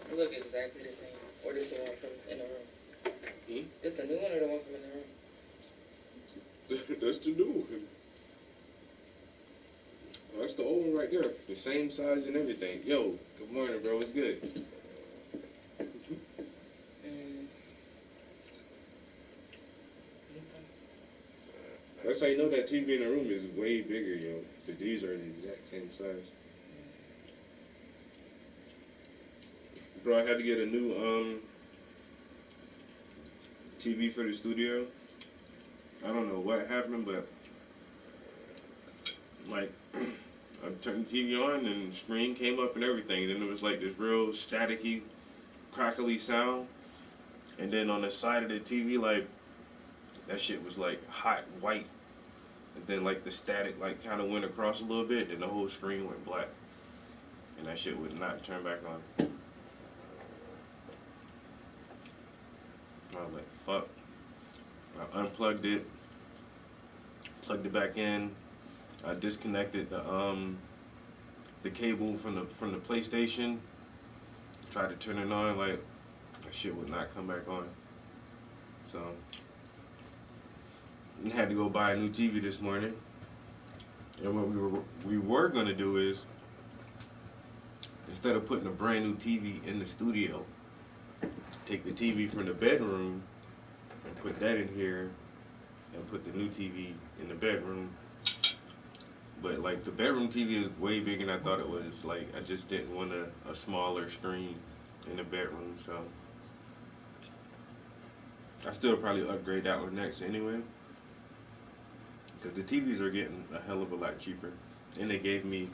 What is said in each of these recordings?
It look exactly the same. Or this the one from in the room? It's the new one or the one from in the room? That's the new one. Oh, that's the old one right there. The same size and everything. Yo, good morning, bro. What's good? Mm. That's how you know that TV in the room is way bigger, yo. But these are the exact same size. Bro, I had to get a new TV for the studio. I don't know what happened, but like I turned the TV on and the screen came up and everything. And then it was like this real staticky, crackly sound. And then on the side of the TV, like that shit was like hot white. And then like the static like kind of went across a little bit. Then the whole screen went black, and that shit would not turn back on. I was like, fuck. I unplugged it, plugged it back in. I disconnected the cable from the PlayStation. Tried to turn it on, like that shit would not come back on. So I had to go buy a new TV this morning. And what we were gonna do is instead of putting a brand new TV in the studio, take the TV from the bedroom and put that in here and put the new TV in the bedroom. But like the bedroom TV is way bigger than I thought it was. Like I just didn't want a smaller screen in the bedroom, so I still probably upgrade that one next anyway. Because the TVs are getting a hell of a lot cheaper, and they gave me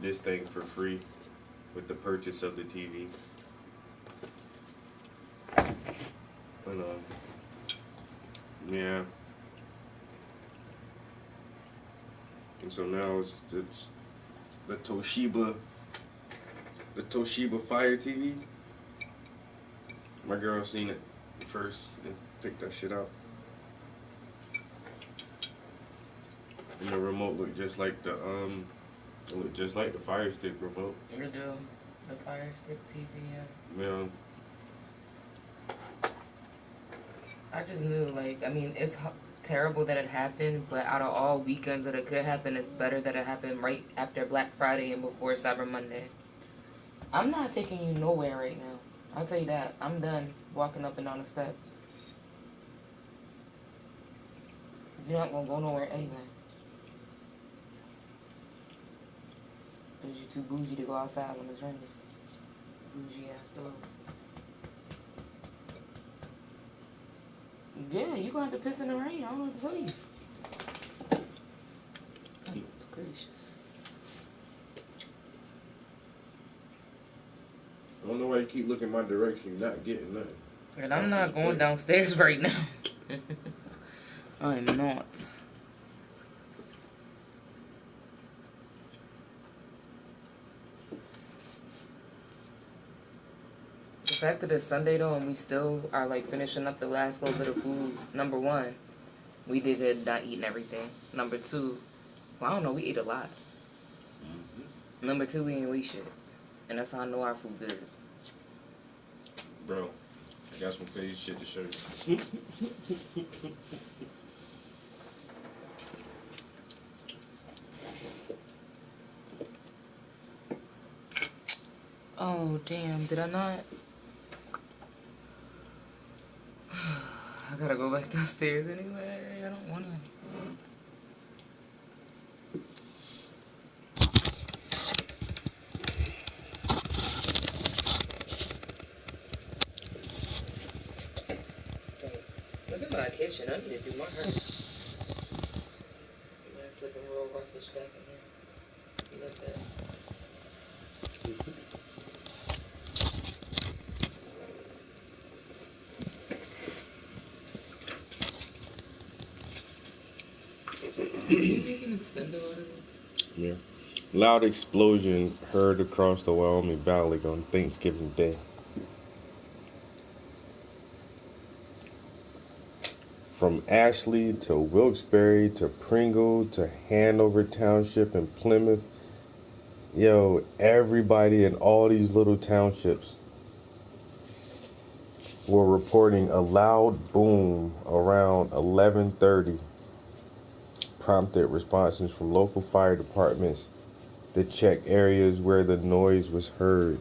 this thing for free with the purchase of the TV. And yeah, and so now it's the Toshiba Fire TV. My girl seen it first and picked that shit out. And the remote looked just like it looked just like the Fire Stick remote. You do the Fire Stick TV, yeah. Yeah. I just knew, like, I mean, it's terrible that it happened, but out of all weekends that it could happen, it's better that it happened right after Black Friday and before Cyber Monday. I'm not taking you nowhere right now. I'll tell you that. I'm done walking up and down the steps. You're not gonna go nowhere anyway. Because you're too bougie to go outside when it's raining. Bougie ass dog. Yeah, you gonna have to piss in the rain. I don't know what to tell you. Goodness gracious. I don't know why you keep looking my direction. You're not getting nothing. And I'm not going downstairs right now. I'm not. The fact that it's Sunday though, and we still are like finishing up the last little bit of food. Number one, we did good not eating everything. Number two, well, I don't know, we ate a lot. Number two, we ain't eat shit, and that's how I know our food good. Bro, I got some crazy shit to show you. Oh damn! Did I not? I gotta go back downstairs anyway. I don't wanna. Thanks. Look at my kitchen. I need to do my hair. My slipping roll fish back in here. You like that? Can you make an extendo out of this? Yeah. Loud explosion heard across the Wyoming Valley on Thanksgiving Day. From Ashley to Wilkes-Barre to Pringle to Hanover Township and Plymouth. Yo, everybody in all these little townships were reporting a loud boom around 11:30. Prompted responses from local fire departments to check areas where the noise was heard.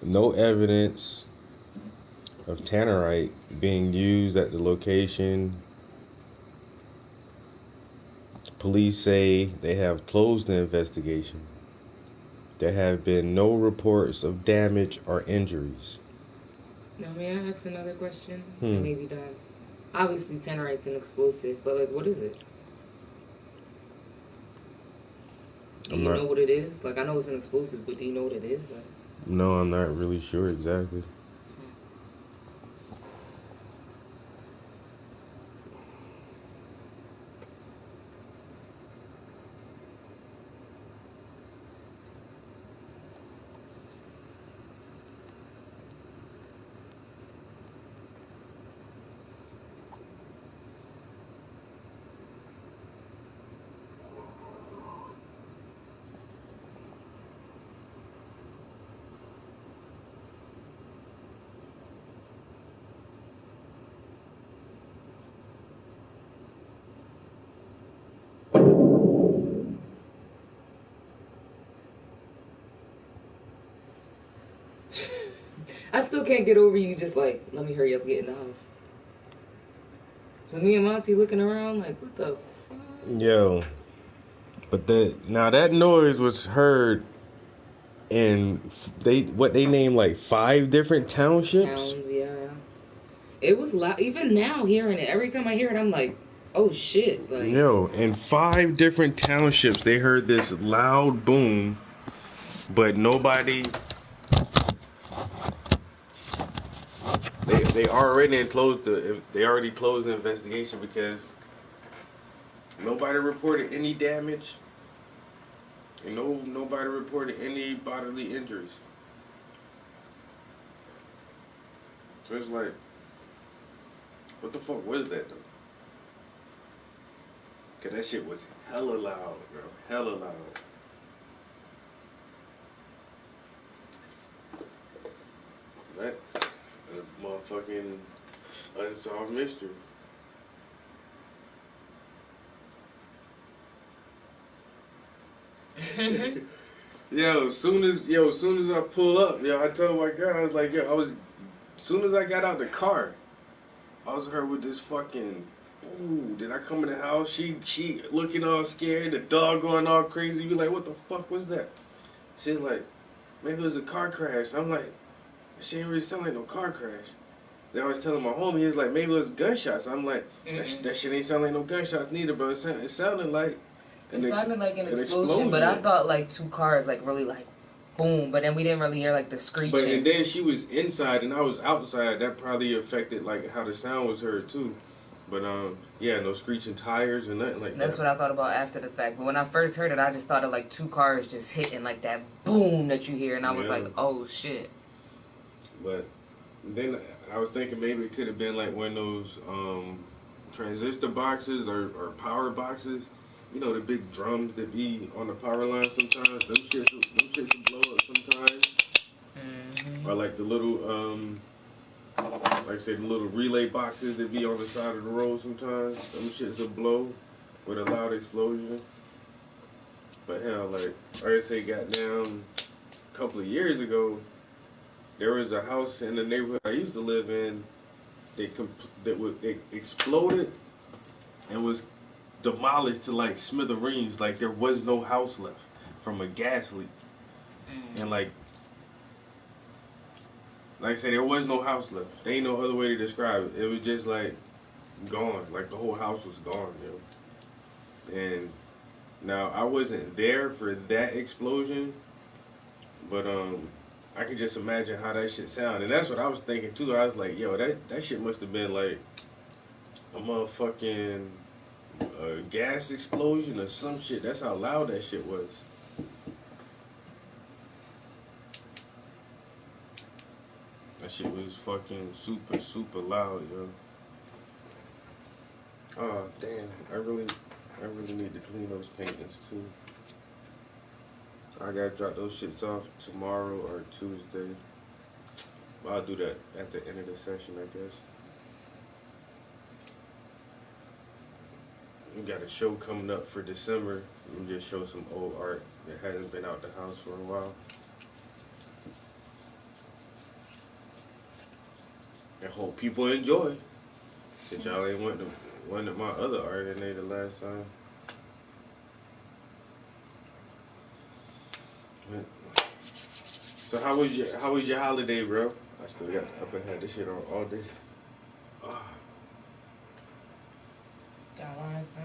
No evidence of tannerite being used at the location. Police say they have closed the investigation. There have been no reports of damage or injuries. Now, may I ask another question? Maybe done. Obviously, tannerite's an explosive, but like, what is it? Do you know what it is? Like, I know it's an explosive, but do you know what it is? Like, no, I'm not really sure exactly. I still can't get over you just like, let me hurry up and get in the house. So me and Monty looking around like, what the fuck? Yo, but that noise was heard in what they named like 5 different townships. Towns, yeah. It was loud. Even now, hearing it, every time I hear it, I'm like, oh shit. Like, Yo, in 5 different townships, they heard this loud boom, but nobody. They already closed the investigation because nobody reported any damage, and nobody reported any bodily injuries. So it's like, what the fuck was that though? Cause that shit was hella loud, bro. Hella loud. That a motherfucking unsolved mystery. As soon as I pull up, I told my girl, I was like, as soon as I got out the car, I was her with this fucking. Ooh, did I come in the house? She looking all scared, the dog going all crazy. Be like, what the fuck was that? She's like, maybe it was a car crash. I'm like, she ain't really sound like no car crash. Then I was telling my homie, he's like, maybe it was gunshots. I'm like, that shit ain't sound like no gunshots neither, but it sounded like. It sounded like an explosion, but I thought like 2 cars like really like boom, but then we didn't really hear like the screeching. But and then she was inside and I was outside. That probably affected like how the sound was heard too. But no screeching tires or nothing like that. That's what I thought about after the fact. But when I first heard it, I just thought of like 2 cars just hitting like that boom that you hear, and I was like, oh shit. But then I was thinking maybe it could have been like one of those transistor boxes or power boxes. you know the big drums that be on the power line sometimes. Them shits will blow up sometimes. Hmm. Or like the little like I said, the little relay boxes that be on the side of the road sometimes. Them shits will blow with a loud explosion. But hell, like I say, goddamn, a couple of years ago, there was a house in the neighborhood I used to live in that exploded and was demolished to like smithereens. Like there was no house left from a gas leak, and like I said, there was no house left. There ain't no other way to describe it. It was just like gone. Like the whole house was gone, And now I wasn't there for that explosion, but I could just imagine how that shit sounded. And that's what I was thinking too. I was like, yo, that shit must have been like a motherfucking gas explosion or some shit. That's how loud that shit was. That shit was fucking super, super loud, yo. Oh damn, I really need to clean those paintings too. I gotta drop those shits off tomorrow or Tuesday. I'll do that at the end of the session, I guess. We got a show coming up for December. We just show some old art that hasn't been out the house for a while. I hope people enjoy. Since y'all ain't went to my other art in there the last time. So how was your holiday, bro? I still got up and had this shit on all day. Ah, Got lines now.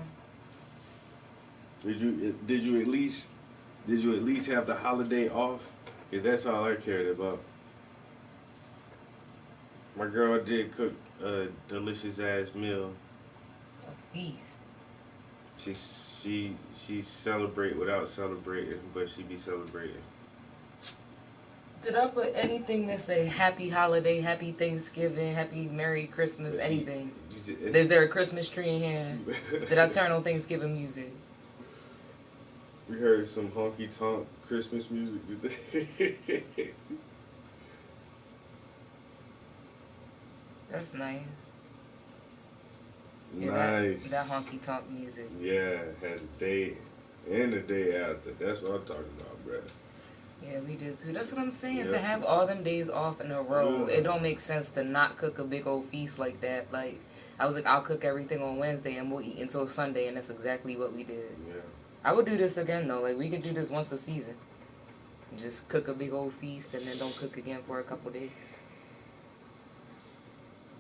did you at least have the holiday off? Cause that's all I cared about. My girl did cook a delicious ass meal. A feast. She celebrate without celebrating, but she be celebrating. Did I put anything that say Happy Holiday, Happy Thanksgiving, Happy Merry Christmas, But anything? it's, Is there a Christmas tree in here? Did I turn on Thanksgiving music? we heard some honky tonk Christmas music today. That's nice. Yeah, Nice. that honky tonk music. Yeah, had a day and the day after. That's what I'm talking about, bro. Yeah, we did too. That's what I'm saying. To Yeah. have all them days off in a row, it Ugh. don't make sense to not cook a big old feast like that. Like, I was like, I'll cook everything on Wednesday and we'll eat until Sunday, and that's exactly what we did. Yeah. I would do this again though. Like, we could do this once a season. Just cook a big old feast and then don't cook again for a couple days.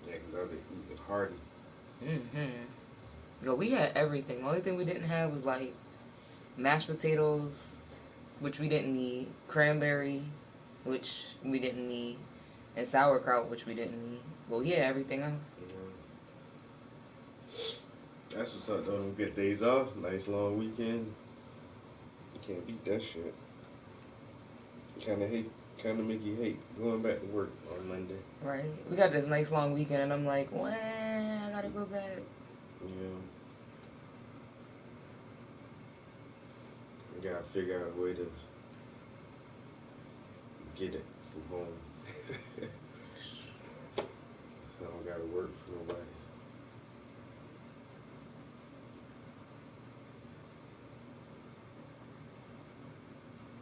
Yeah, because I've been eating hearty. Yo, we had everything. The only thing we didn't have was like mashed potatoes, which we didn't need, cranberry, which we didn't need, and sauerkraut, which we didn't need. Well, yeah, everything else. That's what's up, though. Them good days off. Nice long weekend. You can't beat that shit. Kind of make you hate going back to work on Monday. Right? We got this nice long weekend, and I'm like, well, I gotta go back. Yeah. You gotta figure out a way to get it from home. So I don't gotta work for nobody.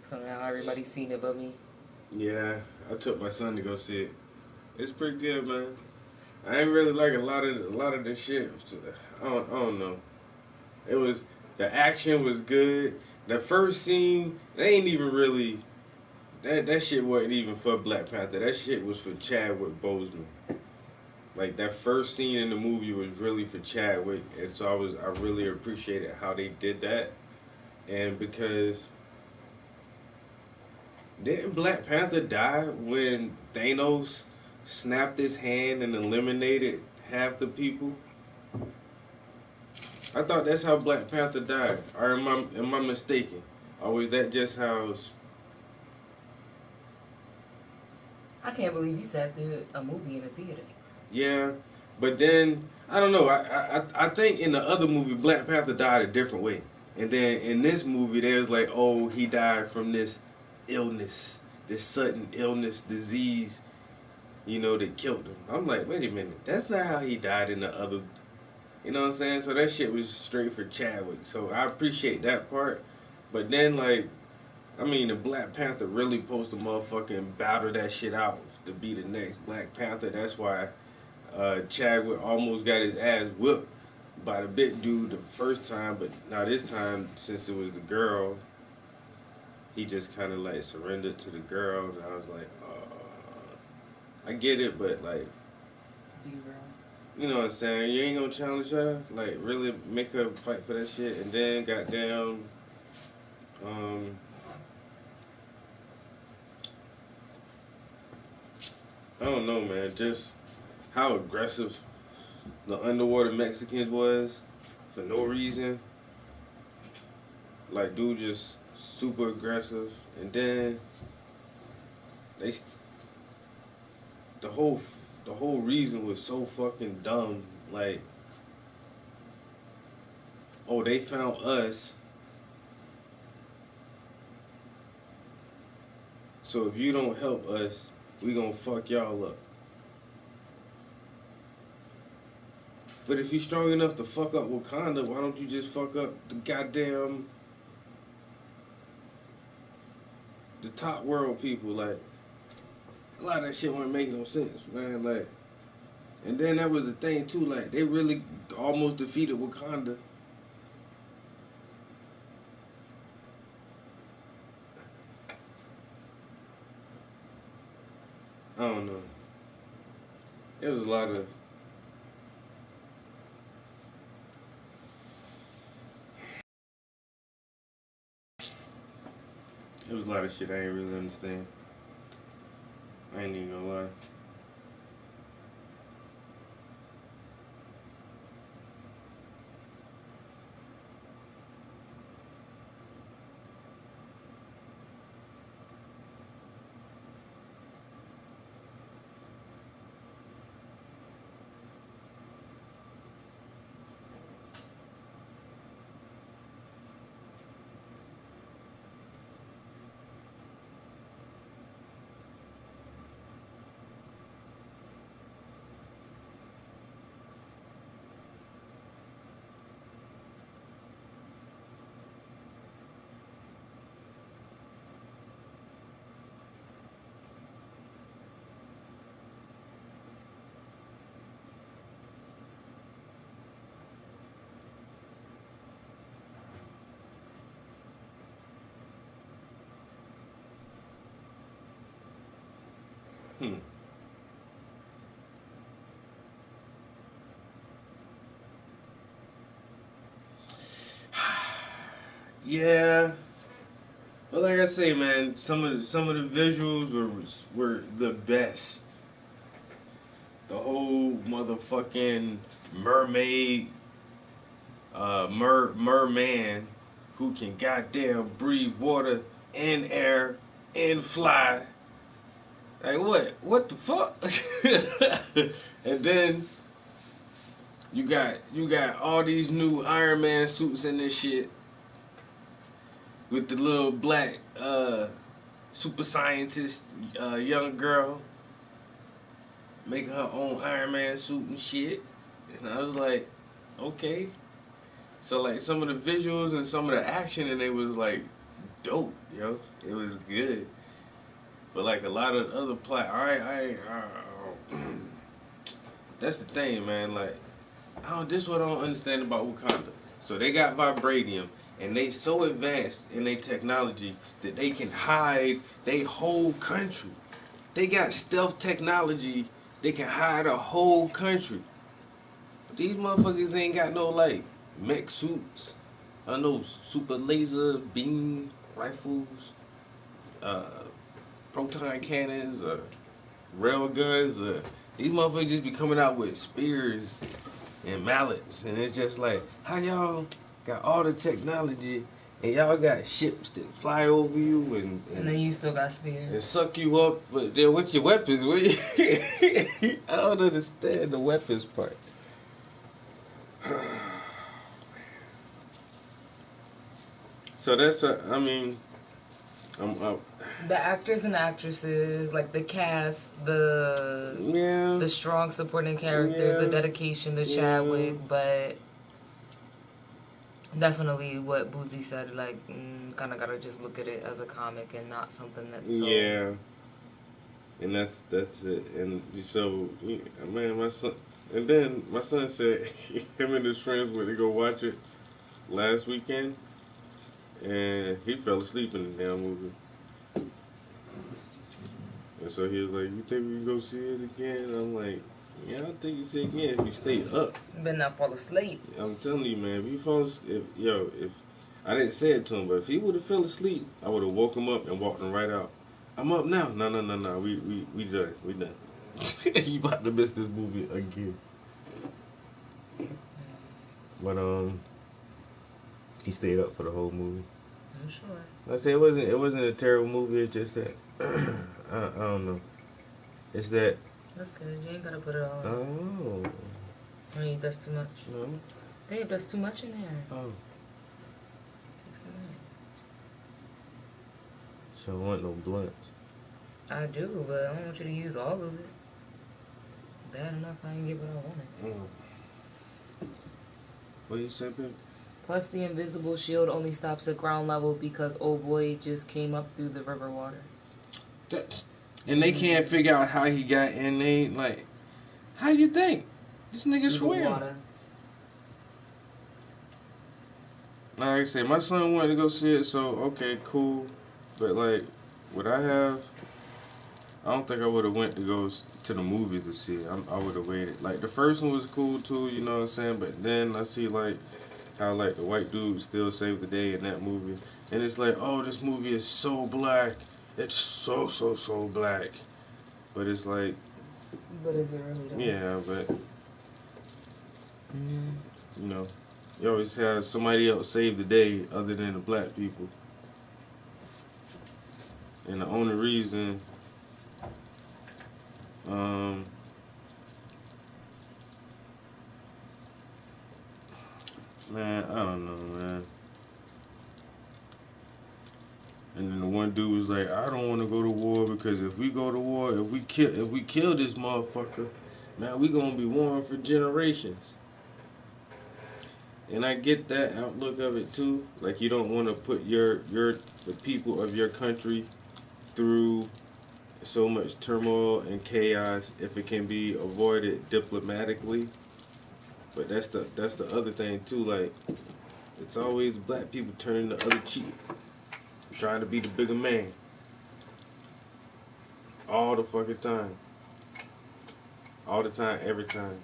So now everybody's seen it but me. Yeah, I took my son to go see it. It's pretty good, man. I ain't really like a lot of the shit. I don't know. It was the action was good. The first scene, they ain't even really that shit wasn't even for Black Panther. That shit was for Chadwick Boseman. Like that first scene in the movie was really for Chadwick, and so I really appreciated how they did that. And because didn't Black Panther die when Thanos snapped his hand and eliminated half the people? I thought that's how Black Panther died. Or am I mistaken? Or was that just how? I can't believe you sat through a movie in a theater. Yeah, but then I don't know. I think in the other movie Black Panther died a different way. And then in this movie, there's like, oh, he died from this illness, this sudden illness, disease, that killed him. I'm like, wait a minute, that's not how he died in the other. You know what I'm saying? So that shit was straight for Chadwick. So I appreciate that part. But then, like, I mean, the Black Panther really supposed to motherfucking battle that shit out to be the next Black Panther. That's why Chadwick almost got his ass whipped by the big dude the first time, but now this time, since it was the girl, he just kind of like surrendered to the girl, and I was like, I get it, but like, Be real. you know what I'm saying? You ain't gonna challenge her, like really make her fight for that shit, and then goddamn, um, I don't know, man, just how aggressive the underwater Mexicans was for no reason. Like, dude, just super aggressive, and then they the whole the whole reason was so fucking dumb. Like, oh, they found us, so if you don't help us, we gonna fuck y'all up. But if you're strong enough to fuck up Wakanda, why don't you just fuck up the goddamn the top world people? Like, a lot of that shit wasn't making no sense, man. Like, and then that was the thing too. Like, they really almost defeated Wakanda. I don't know. It was a lot of It was a lot of shit I ain't really understand. I ain't even gonna lie. Hmm. Yeah, but like I say, man, some of the visuals were the best. The whole motherfucking mermaid, merman, who can goddamn breathe water and air and fly. Like what? What the fuck? And then you got all these new Iron Man suits in this shit with the little black super scientist young girl making her own Iron Man suit and shit. And I was like, okay. So like some of the visuals and some of the action and it was like dope, yo. It was good. But like a lot of the other plot, that's the thing, man. Like, this is what I don't understand about Wakanda. So they got vibranium, and they so advanced in their technology that they can hide their whole country. They got stealth technology. They can hide a whole country. These motherfuckers ain't got no like mech suits. I know super laser beam rifles, uh, proton cannons, rail guns. These motherfuckers just be coming out with spears and mallets, and it's just like, how y'all got all the technology and y'all got ships that fly over you And then you still got spears. and suck you up, but then what's your weapons? I don't understand the weapons part. So that's I mean, I'm The actors and actresses, like the cast, the strong supporting characters, the dedication to Chadwick, but definitely what Bootsy said, like, kind of gotta just look at it as a comic and not something that's so. Yeah. And that's it. And so, man, my son, and then my son said him and his friends went to go watch it last weekend, and he fell asleep in the damn movie. And so he was like, "You think we can go see it again?" I'm like, "Yeah, I think you see it again if you stay up." You better not fall asleep. I'm telling you, man, if you fall, if I didn't say it to him, but if he would have fell asleep, I would have woke him up and walked him right out. I'm up now. No, no, no, no. We done. We done. You about to miss this movie again. But he stayed up for the whole movie. I'm sure. I say it wasn't a terrible movie. It's just that I don't know. It's that. That's good. You ain't gotta put it all. Oh. I mean, that's too much. No. Babe, that's too much in there. Oh. Take some So I want no blunts. I do, but I don't want you to use all of it. Bad enough I didn't get what I wanted. What you said, babe? Plus, the invisible shield only stops at ground level because old boy just came up through the river water. And they can't figure out how he got in. They like, how you think this nigga swim? Like I said, my son wanted to go see it, so okay, cool. But like, would I have? I don't think I would have went to go to the movie to see it. I would have waited. Like the first one was cool too, you know what I'm saying. But then I see like how like the white dude still saved the day in that movie, and it's like, oh, this movie is so black. It's so black. But it's like. But is it really though? Yeah, but. You know, you always have somebody else save the day other than the black people. And the only reason, man, I don't know, man. And then the one dude was like, I don't want to go to war because if we go to war, if we kill this motherfucker, man, we gonna be warring for generations. And I get that outlook of it too. Like you don't want to put the people of your country through so much turmoil and chaos if it can be avoided diplomatically. But that's the other thing too. Like it's always black people turning the other cheek, trying to be the bigger man. All the fucking time. All the time, every time.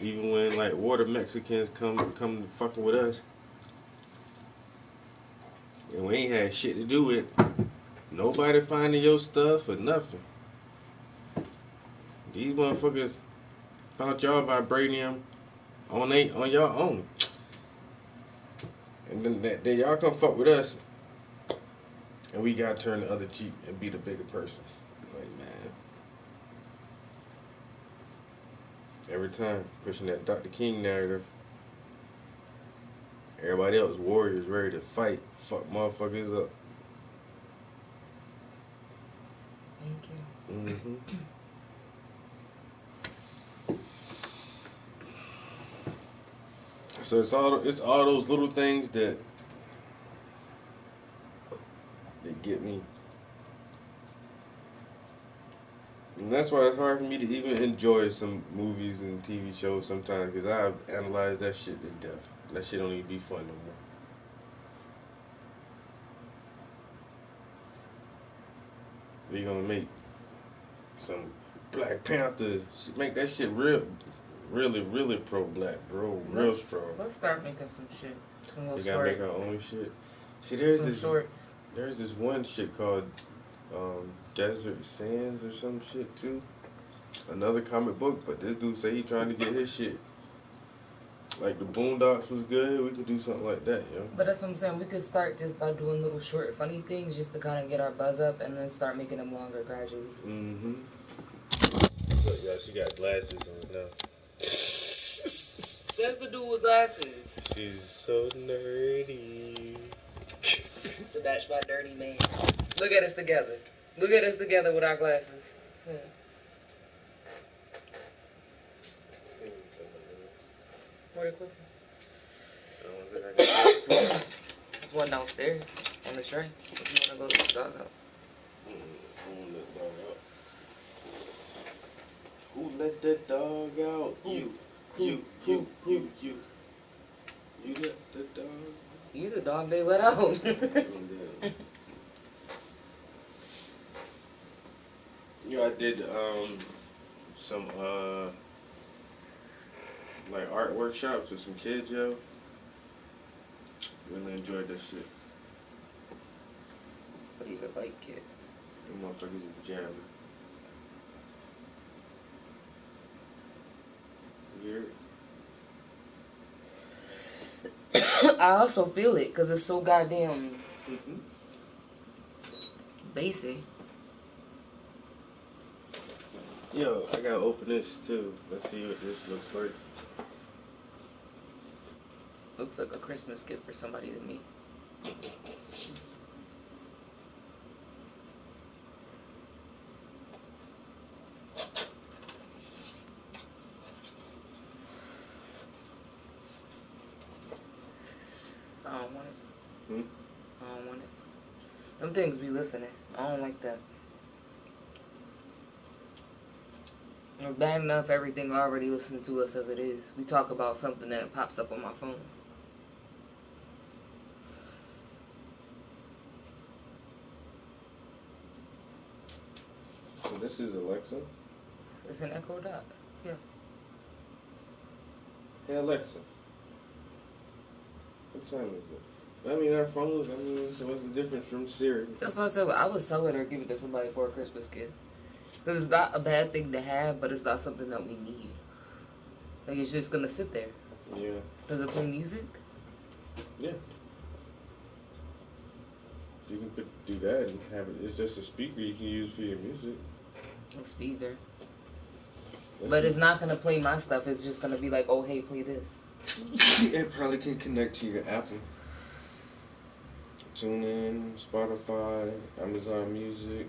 Even when like water Mexicans come to fucking with us, and we ain't had shit to do with nobody finding your stuff or nothing. These motherfuckers found y'all vibranium on y'all own, and then y'all come fuck with us, and we gotta turn the other cheek and be the bigger person. Like man. Every time, pushing that Dr. King narrative. Everybody else, warriors ready to fight, fuck motherfuckers up. Thank you. Mm-hmm. So it's all those little things that get me. And that's why it's hard for me to even enjoy some movies and TV shows sometimes because I've analyzed that shit to death. That shit don't even be fun no more. We gonna make some Black Panther. Make that shit really pro-black, bro. Real strong. Let's start making some shit. Some we gotta make our own shit. See, shorts. There's this one shit called Desert Sands or some shit too. Another comic book, but this dude say he trying to get his shit. Like the Boondocks was good, we could do something like that, yo. But that's what I'm saying. We could start just by doing little short, funny things, just to kind of get our buzz up, and then start making them longer gradually. Look, yeah, she got glasses on now. Says the dude with glasses. She's so nerdy. It's a batch by Dirty Man. Look at us together. Look at us together with our glasses. Yeah. Where the clipper? There's one downstairs on the tray. If you want to go to the dog out. Who let the dog out? You. You let the dog out. You the dog they let out. I did some like art workshops with some kids, yo. Really enjoyed that shit. What do you look like, kids? Them motherfuckers is jamming. I also feel it because it's so goddamn basic. Yo, I gotta open this too. Let's see what this looks like. Looks like a Christmas gift for somebody to me. I don't want it. I don't want it. Them things be listening. I don't like that. It's bad enough everything already listening to us as it is. We talk about something and it pops up on my phone. So this is Alexa? It's an Echo Dot. Yeah. Hey Alexa. What time is it? I mean, our phones, so what's the difference from Siri? That's what I said. I would sell it or give it to somebody for a Christmas gift. Because it's not a bad thing to have, but it's not something that we need. Like, it's just going to sit there. Yeah. Does it play music? Yeah. You can do that and have it. It's just a speaker you can use for your music. A speaker. But it's not going to play my stuff. It's just going to be like, oh, hey, play this. It probably can connect to your Apple. TuneIn, Spotify, Amazon Music,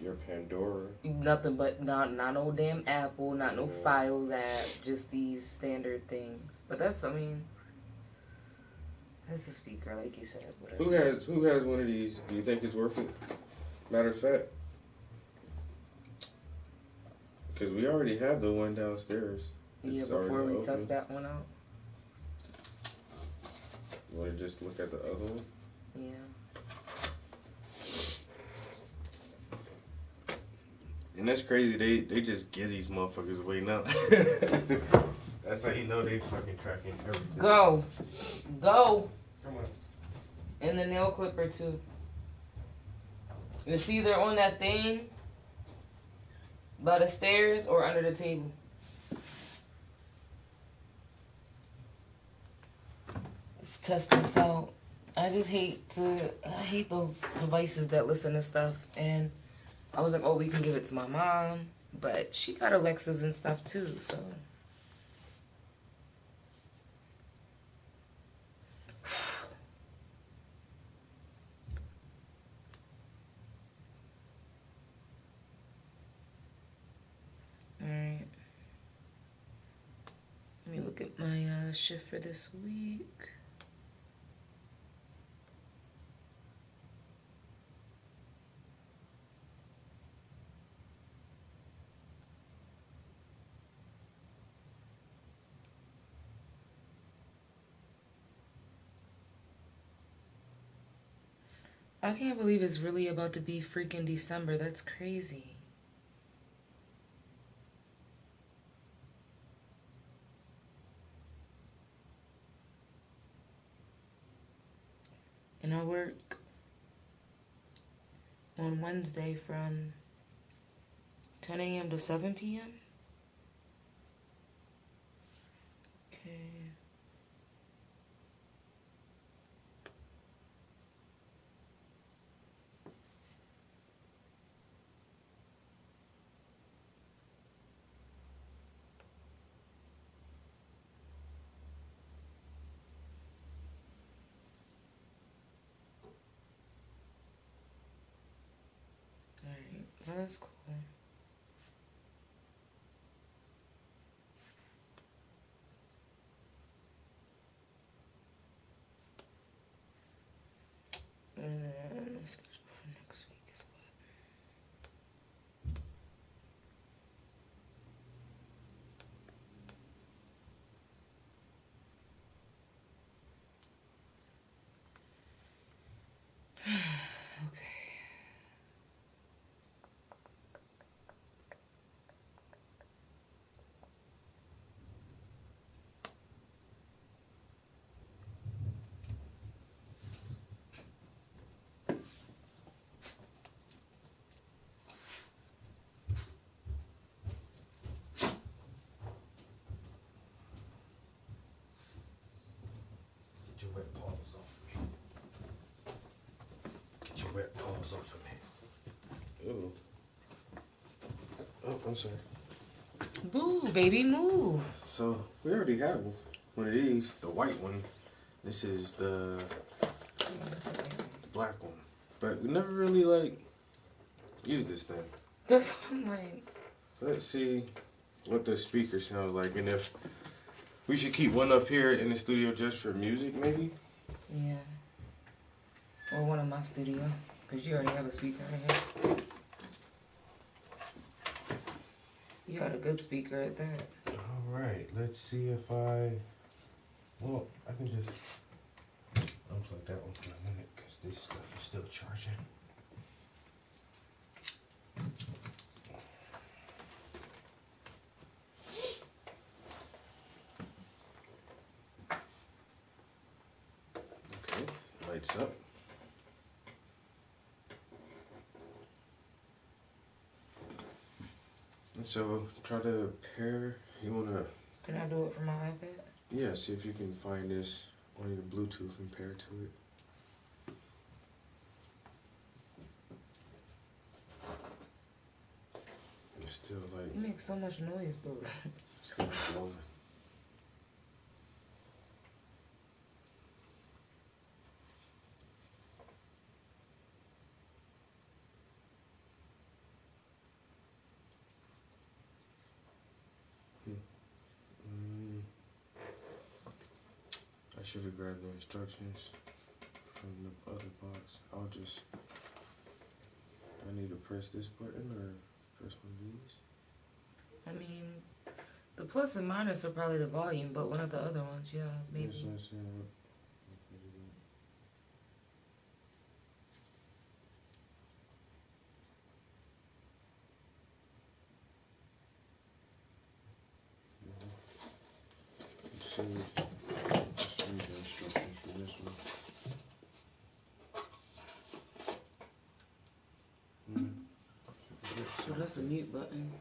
your Pandora. Nothing but, not no damn Apple, not no Files app, just these standard things. But that's, I mean, that's a speaker, like you said. Who has one of these? Do you think it's worth it? Matter of fact. Because we already have the one downstairs. Yeah, before we test that one out. You want to just look at the other one? Yeah. And that's crazy. They just give these motherfuckers away now. That's how you know they fucking tracking everything. Go. Come on. And the nail clipper too. It's either on that thing by the stairs or under the table. Let's test this out. I hate those devices that listen to stuff. And I was like, oh, we can give it to my mom. But she got Alexas and stuff too, so. Alright. Let me look at my shift for this week. I can't believe it's really about to be freaking December. That's crazy. And I work on Wednesday from 10 a.m. to 7 p.m. Okay. That's cool. And then the schedule for next week is what? Okay. Get your wet paws off of me. Get your wet paws off of me. Ooh. Oh, I'm sorry. Boo, baby, move. So we already have one of these, the white one. This is the black one. But we never really like used this thing. That's what I'm like. Let's see what the speaker sounds like, and if we should keep one up here in the studio just for music, maybe. Yeah. Or one in my studio, because you already have a speaker in here. You got a good speaker at that. All right, let's see if I can just unplug that one for a minute because this stuff is still charging. Okay, lights up. And so try to pair. You wanna? Can I do it from my iPad? Yeah, see if you can find this on your Bluetooth and pair to it. It's still like. You make so much noise, boo. Still blowing. I should have grabbed the instructions from the other box. I need to press this button or press one of these? I mean, the plus and minus are probably the volume, but one of the other ones, yeah, maybe. That's what I'm saying. Let's see the instructions for this one. So that's a mute button.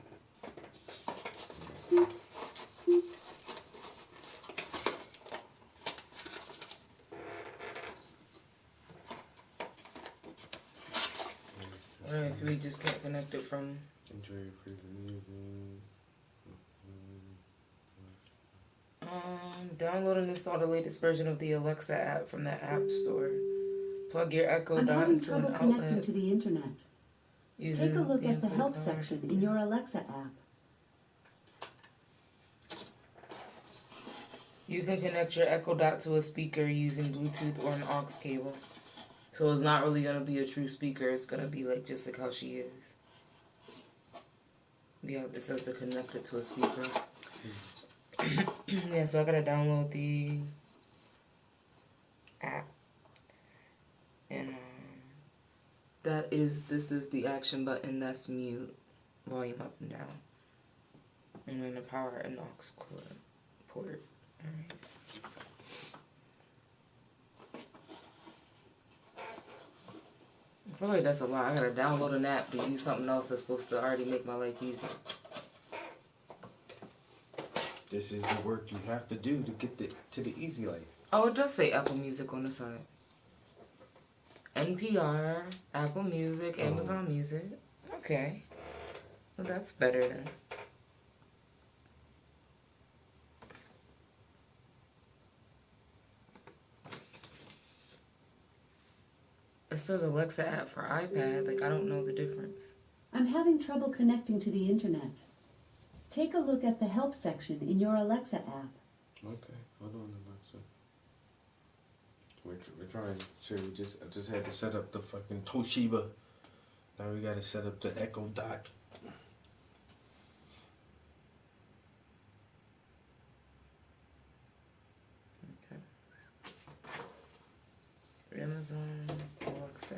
Or if we just can't connect it from. Enjoy your favorite music. Download and install the latest version of the Alexa app from the App Store. Plug your Echo I'm Dot having into an trouble connecting outlet. to the internet. Using Take a look the at the input help card. section in your Alexa app. You can connect your Echo Dot to a speaker using Bluetooth or an aux cable. So it's not really going to be a true speaker. It's going to be like just like how she is. Yeah, it says to connect it to a speaker. Yeah, so I got to download the app. And this is the action button. That's mute, volume up and down. And then the power and aux port. Alright. I feel like that's a lot. I gotta download an app to use something else that's supposed to already make my life easy. This is the work you have to do to get to the easy life. Oh, it does say Apple Music on the side. NPR, Apple Music, Amazon Music. Okay. Well, that's better then. It says Alexa app for iPad. Like, I don't know the difference. I'm having trouble connecting to the internet. Take a look at the help section in your Alexa app. Okay, hold on, Alexa. We're trying. Sure, I just had to set up the fucking Toshiba. Now we gotta set up the Echo Dot. Amazon Alexa.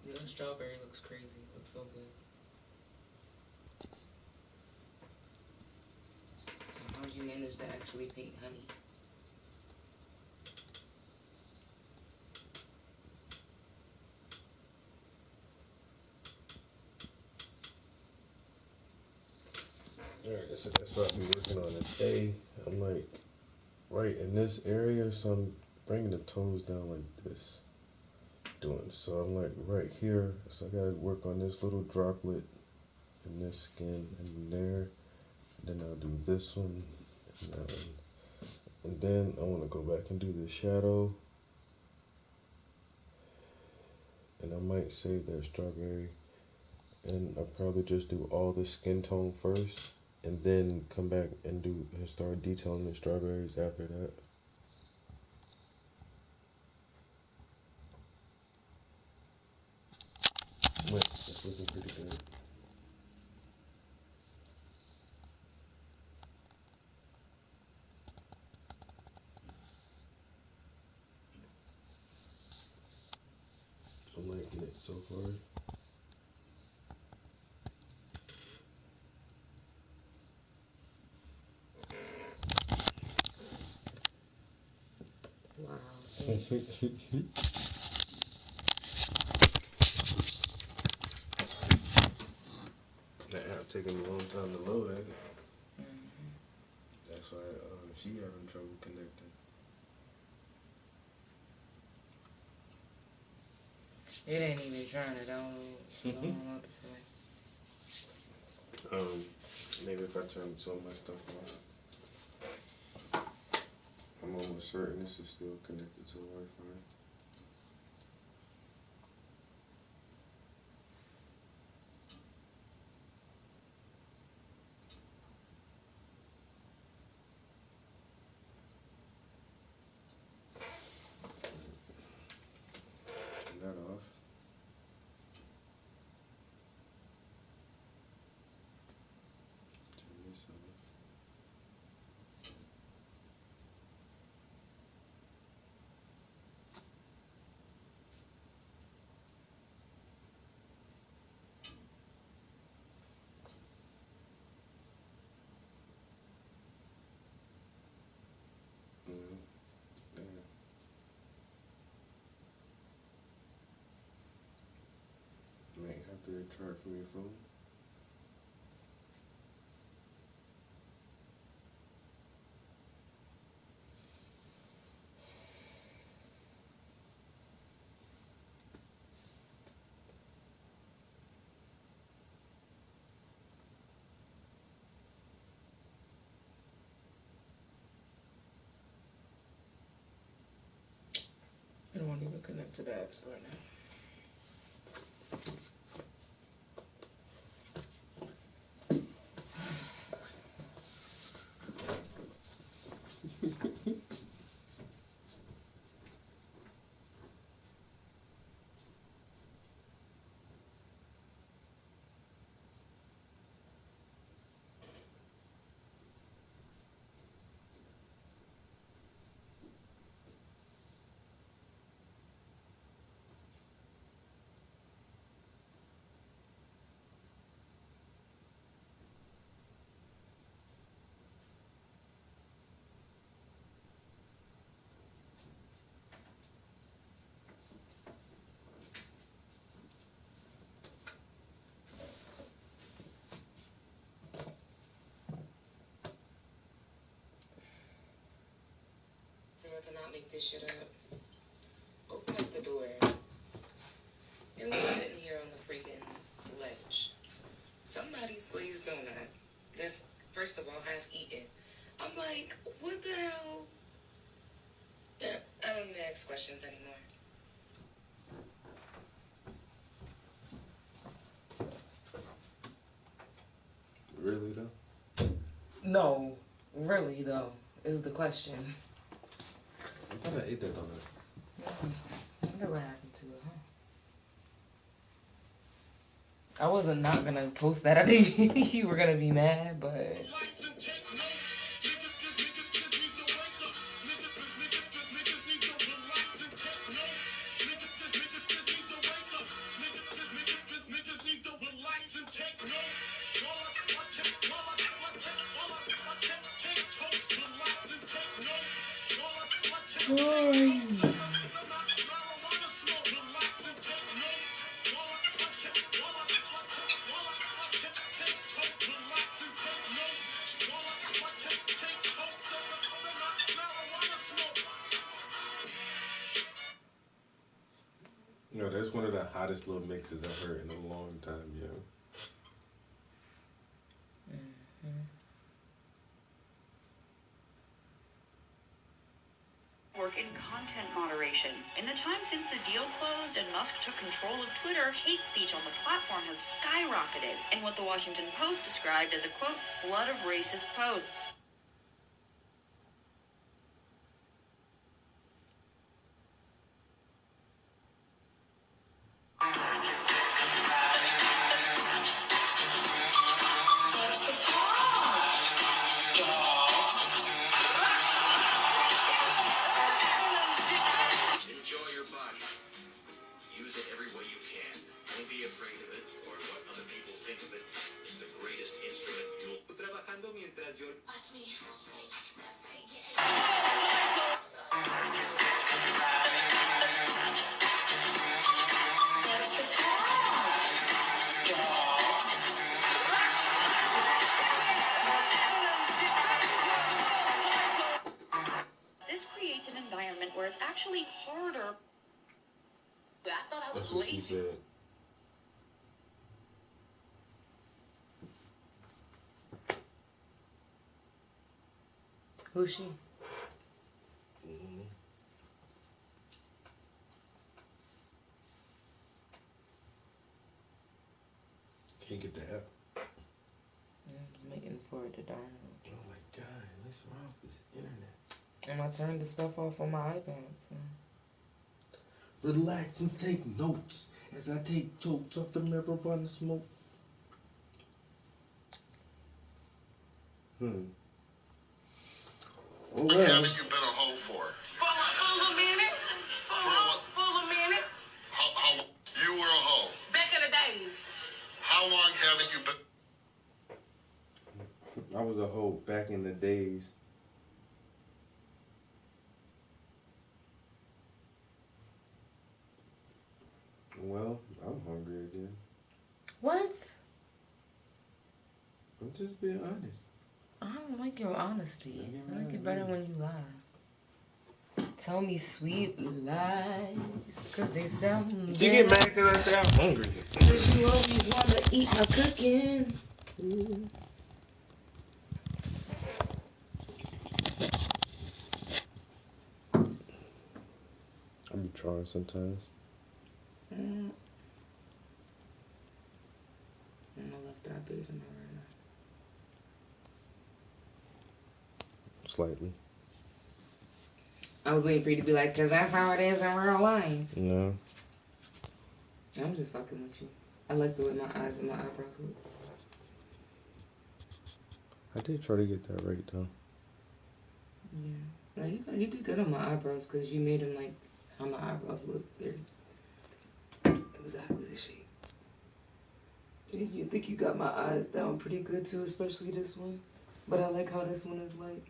Yeah, strawberry looks crazy. Looks so good. How did you manage to actually paint honey? Alright, that's what I've been working on today. I'm like right in this area, so I'm bringing the toes down like this. So I'm like right here, so I gotta work on this little droplet in this skin and there. Then I'll do this one and that one. And then I want to go back and do the shadow. And I might save that strawberry. And I'll probably just do all the skin tone first. And then come back and start detailing the strawberries after that. But it's looking pretty good. I'm liking it so far. Wow. Thanks. That app taking a long time to load, ain't it? Mm-hmm. That's why she having trouble connecting. It ain't even trying to download. I don't know what to say. Maybe if I turn some of my stuff off. I'm almost certain this is still connected to Wi-Fi. Turn that off. Turn this off. There. Might have to try it from your phone. It won't even connect to the App Store now. So I cannot make this shit up. Open up the door. And we're sitting here on the freaking ledge. Somebody's glazed donut. This First of all, I've eaten. I'm like, what the hell? Yeah, I don't even ask questions anymore. Really though? No, really though, is the question. I thought I ate that donut. I wonder what happened to it, huh? I wasn't not gonna post that. I think you were gonna be mad, but. You know, that's one of the hottest little mixes I've heard in a long time, yo. Work in content moderation. In the time since the deal closed and Musk took control of Twitter, hate speech on the platform has skyrocketed in what the Washington Post described as a, quote, flood of racist posts. Enjoy your body. Use it every way you can. Don't be afraid of it or what other people think of it. It's the greatest instrument you'll... Trabajando mientras yo... Watch me. This creates an environment where it's actually harder. I thought I was That's what she lazy. said. Who's she? Mm-hmm. Can't get the app. I'm waiting for it to download. Oh my god, what's wrong with this internet? And I turned the stuff off on my iPad, so. Relax and take notes as I take totes off the marijuana smoke. Oh How long well. haven't you been a hoe for? For a minute. For a minute. How you were a hoe? Back in the days. How long haven't you been? I was a hoe back in the days. Well, I'm hungry again. What? I'm just being honest. I don't like your honesty. Okay, I like right, it better right. when you lie. Tell me sweet lies, cause they sound She get mad because I say I'm hungry. Cause you always wanna eat my cooking. I be trying sometimes. Mm. I'm gonna left eye bleeding right now. Slightly. I was waiting for you to be like, cause that's how it is in real life. No. I'm just fucking with you. I like the way my eyes and my eyebrows look. I did try to get that right though. Yeah. Like, you did good on my eyebrows because you made them like how my eyebrows look. They're exactly the shape. And you think you got my eyes down pretty good too, especially this one. But I like how this one is like,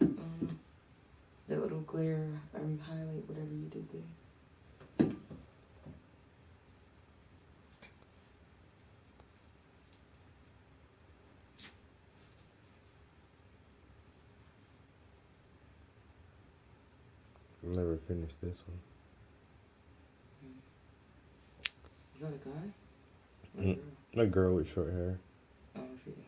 that little glare or highlight, whatever you did there. I'll never finish this one. Is that a guy? Or a girl? A girl with short hair. Oh, I see the hair.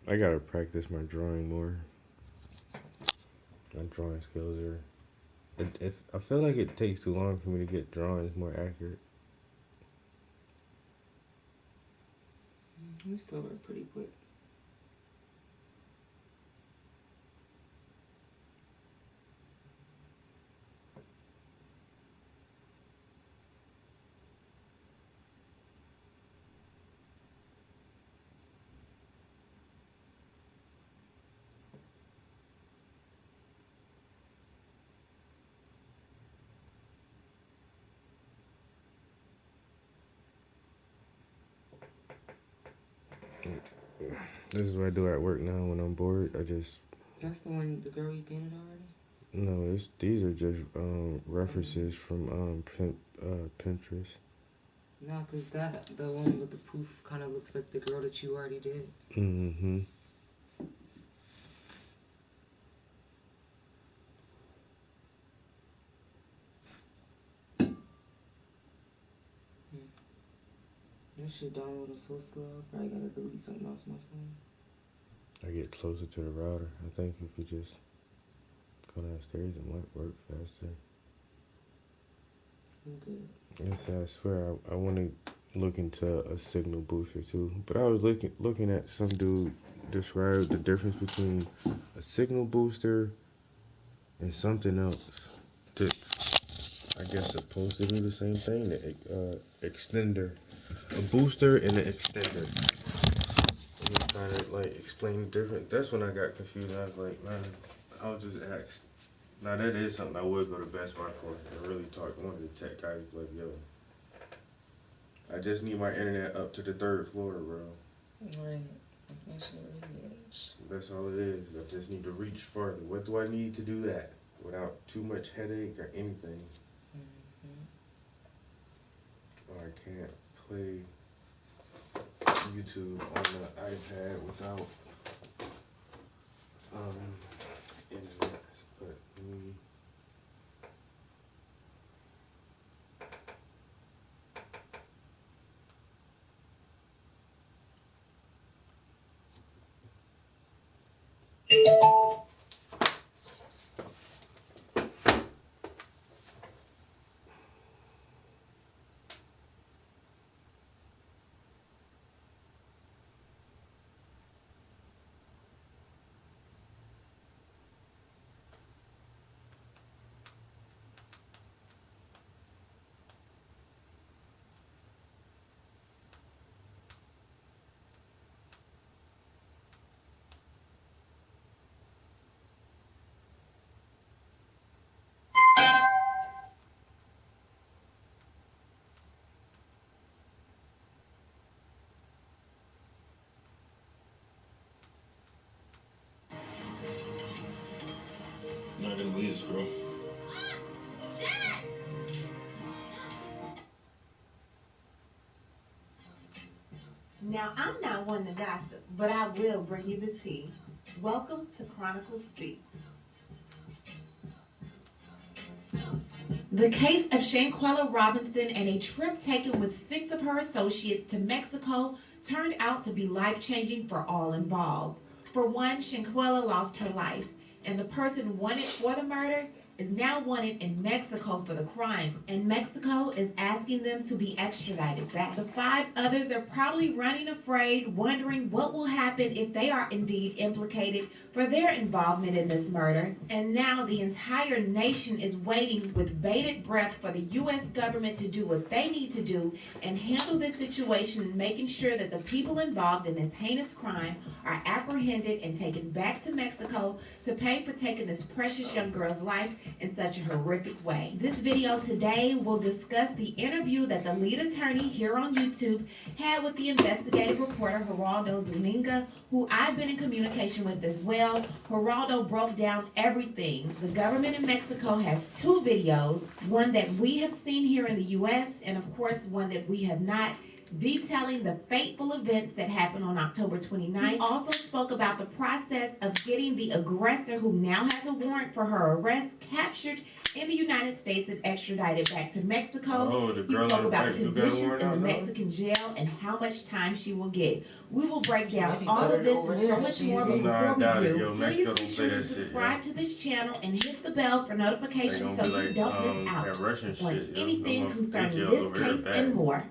I gotta practice my drawing more. My drawing skills are. I feel like it takes too long for me to get drawings more accurate. You still work pretty quick. This is what I do at work now when I'm bored. That's the girl you painted already? No, these are just references from Pinterest. No, because the one with the poof kind of looks like the girl that you already did. Mm-hmm. This shit downloading so slow. I probably gotta delete something off my phone. I get closer to the router. I think if you just go downstairs, it might work faster. I'm good. Yes, I swear I want to look into a signal booster too. But I was looking at some dude describe the difference between a signal booster and something else that's, I guess, supposed to do the same thing. The extender, a booster and an extender. And he trying to like explain the difference. That's when I got confused. I was like, man, I'll just ask. Now that is something I would go to Best Buy for and really talk to one of the tech guys. Like, yo, I just need my internet up to the 3rd floor, bro. Right. That's what it is. That's all it is. I just need to reach farther. What do I need to do that without too much headache or anything? Or I can't play YouTube on the iPad without internet. But Not gonna believe this, girl. Now, I'm not one to gossip, but I will bring you the tea. Welcome to Chronicle Speaks. The case of Shanquella Robinson and a trip taken with 6 of her associates to Mexico turned out to be life-changing for all involved. For one, Shanquella lost her life, and the person wanted for the murder is now wanted in Mexico for the crime, and Mexico is asking them to be extradited back. The 5 others are probably running afraid, wondering what will happen if they are indeed implicated for their involvement in this murder. And now the entire nation is waiting with bated breath for the U.S. government to do what they need to do and handle this situation, making sure that the people involved in this heinous crime are apprehended and taken back to Mexico to pay for taking this precious young girl's life in such a horrific way. This video today will discuss the interview that the lead attorney here on YouTube had with the investigative reporter Geraldo Zuniga, who I've been in communication with as well. Geraldo broke down everything. The government in Mexico has 2 videos, one that we have seen here in the U.S. and of course one that we have not detailing the fateful events that happened on October 29th. He also spoke about the process of getting the aggressor, who now has a warrant for her arrest, captured in the United States and extradited back to Mexico. Oh, the girl he spoke in the about back, the you got conditions warrant in the out now? Mexican jail and how much time she will get. We will break Might down be all better of this over and here so than much she more, is but here. Nah, I before we doubt it, do, yo. please Mexico be don't sure play to that shit, subscribe yo. to this channel and hit the bell for They notifications gonna so be you like don't miss out that Russian on shit, yo. anything They concerning jails this over here case bad. and more.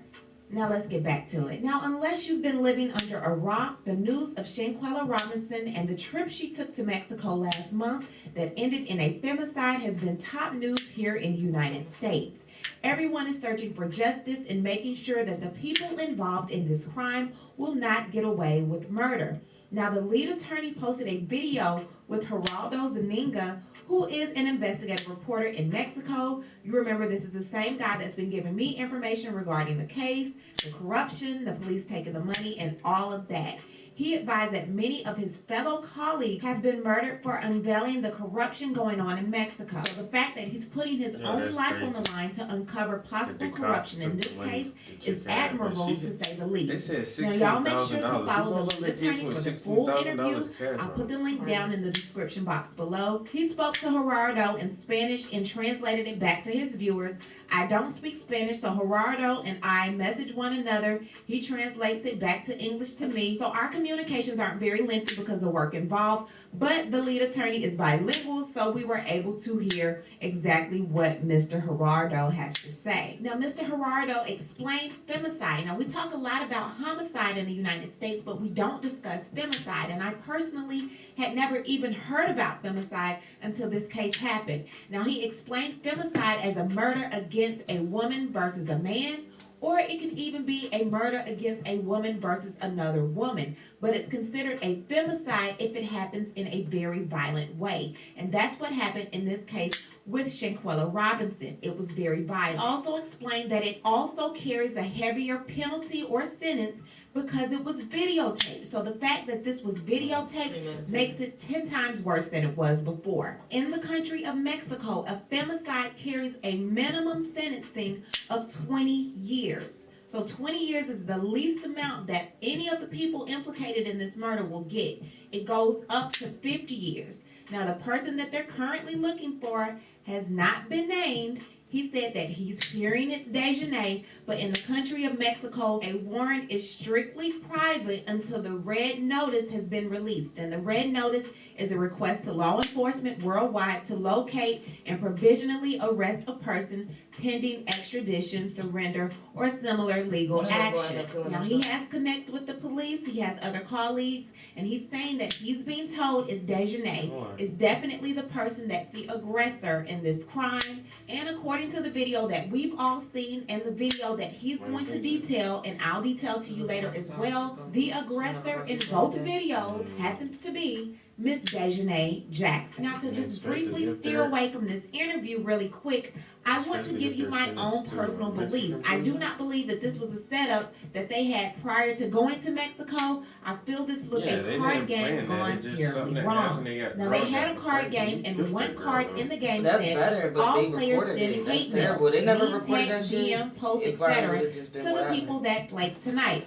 Now let's get back to it. Now, unless you've been living under a rock, the news of Shanquella Robinson and the trip she took to Mexico last month that ended in a femicide has been top news here in the United States. Everyone is searching for justice and making sure that the people involved in this crime will not get away with murder. Now, the lead attorney posted a video with Geraldo Zuniga, who is an investigative reporter in Mexico. You remember, this is the same guy that's been giving me information regarding the case, the corruption, the police taking the money, and all of that. He advised that many of his fellow colleagues have been murdered for unveiling the corruption going on in Mexico. So the fact that he's putting his own life on the line to uncover possible corruption in this case is admirable, to say the They least. said Now, y'all make sure to $16,000. follow Who the gonna lead let this attorney with for the full $16,000 interview. cash I'll on put the it? link down in the description box below. He spoke to Gerardo in Spanish and translated it back to his viewers. I don't speak Spanish, so Gerardo and I message one another. He translates it back to English to me. So our communications aren't very lengthy because of the work involved, but the lead attorney is bilingual, so we were able to hear exactly what Mr. Gerardo has to say. Now, Mr. Gerardo explained femicide. Now, we talk a lot about homicide in the United States, but we don't discuss femicide, and I personally had never even heard about femicide until this case happened. Now, he explained femicide as a murder against a woman versus a man, or it can even be a murder against a woman versus another woman. But it's considered a femicide if it happens in a very violent way. And that's what happened in this case with Shanquella Robinson. It was very violent. Also explained that it also carries a heavier penalty or sentence because it was videotaped. So the fact that this was videotaped makes it 10 times worse than it was before. In the country of Mexico, a femicide carries a minimum sentencing of 20 years. So 20 years is the least amount that any of the people implicated in this murder will get. It goes up to 50 years. Now, the person that they're currently looking for has not been named. He said that he's hearing it's Dejanay, but in the country of Mexico, a warrant is strictly private until the red notice has been released. And the red notice is a request to law enforcement worldwide to locate and provisionally arrest a person pending extradition, surrender, or similar legal action. Now, he has connects with the police, he has other colleagues, and he's saying that he's being told it's Dejanay is definitely the person that's the aggressor in this crime. And according to the video that we've all seen and the video that he's going to detail, and I'll detail to you later as well, the aggressor in both videos happens to be Miss Dejanay Jackson. Now, to just briefly steer away from this interview really quick, I want to give you my own personal beliefs. I do not believe that this was a setup that they had prior to going to Mexico. I feel this was a card game gone terribly wrong. Now, they had a card game, and one card in the game said all players send hate mail, They never mean reported that text, shit. DM, post, It probably etc. would've just to been the whatever. people that played tonight.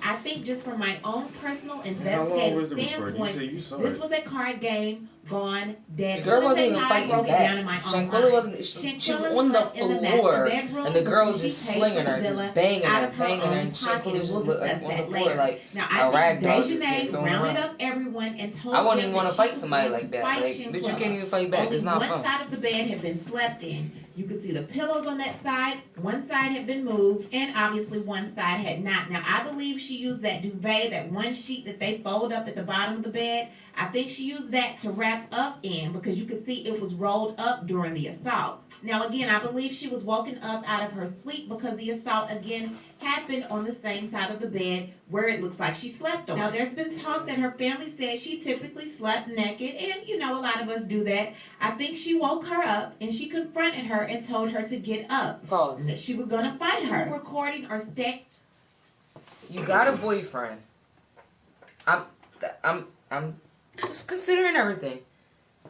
I think just from my own personal How long investigative was the recording? You standpoint, said you saw this it. was a card game gone dead. The girl So wasn't to even say how I fighting broke it back. down in my own Shanquella mind. wasn't. She was Shanquella on the slept in the master floor, bedroom and the girl was because just she paid slinging for her, the just villa banging out her, of her banging her, own and pocket, Shanquella and just we'll looked like discuss on the that floor later. like Now, a I rag think doll just getting Dejanay thrown rounded around. up everyone and told I wouldn't them even want that to she fight was somebody going like to that. fight Like, bitch, you Shanquella. can't even fight back. Only It's not one fun. side of the bed had been slept in. You could see the pillows on that side. One side had been moved, and obviously one side had not. Now, I believe she used that duvet, that one sheet that they fold up at the bottom of the bed. I think she used that to wrap up in because you could see it was rolled up during the assault. Now, again, I believe she was woken up out of her sleep because the assault, again, happened on the same side of the bed where it looks like she slept on. Now, there's been talk that her family says she typically slept naked, and, you know, a lot of us do that. I think she woke her up, and she confronted her and told her to get up. Pause. And that she was going to fight her. Recording or stay. You got a boyfriend. I'm just considering everything.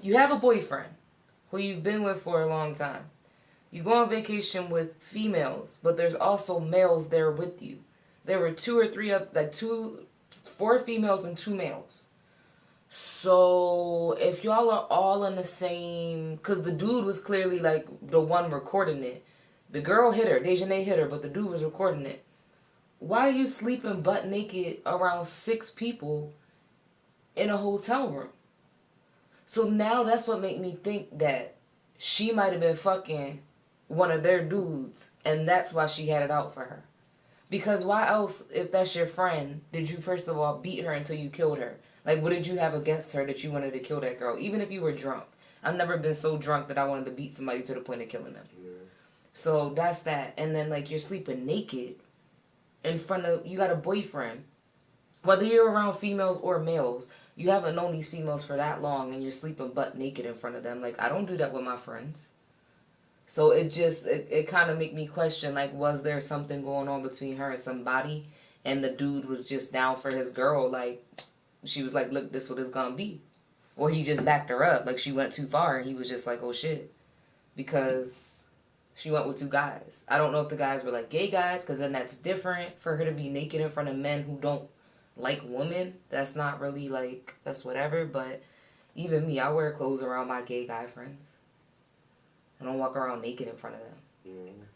You have a boyfriend who you've been with for a long time. You go on vacation with females, but there's also males there with you there were 4 females and 2 males. So if y'all are all in the same, because the dude was clearly like the one recording it. The girl hit her, Dejanay hit her, but the dude was recording it. Why are you sleeping butt naked around 6 people in a hotel room? So now that's what made me think that she might have been fucking one of their dudes, and that's why she had it out for her. Because why else, if that's your friend, did you first of all beat her until you killed her? Like, what did you have against her that you wanted to kill that girl? Even if you were drunk. I've never been so drunk that I wanted to beat somebody to the point of killing them. Yeah. So that's that. And then, like, you're sleeping naked in front of, you got a boyfriend. Whether you're around females or males, you haven't known these females for that long and you're sleeping butt naked in front of them. Like, I don't do that with my friends. So it kind of make me question, like, was there something going on between her and somebody, and the dude was just down for his girl, like, she was like, look, this what it's gonna be. Or he just backed her up, like she went too far, and he was just like, oh shit, because she went with 2 guys. I don't know if the guys were like gay guys, because then that's different for her to be naked in front of men who don't like women. That's not really like, that's whatever, but even me, I wear clothes around my gay guy friends. I don't walk around naked in front of them. Mm.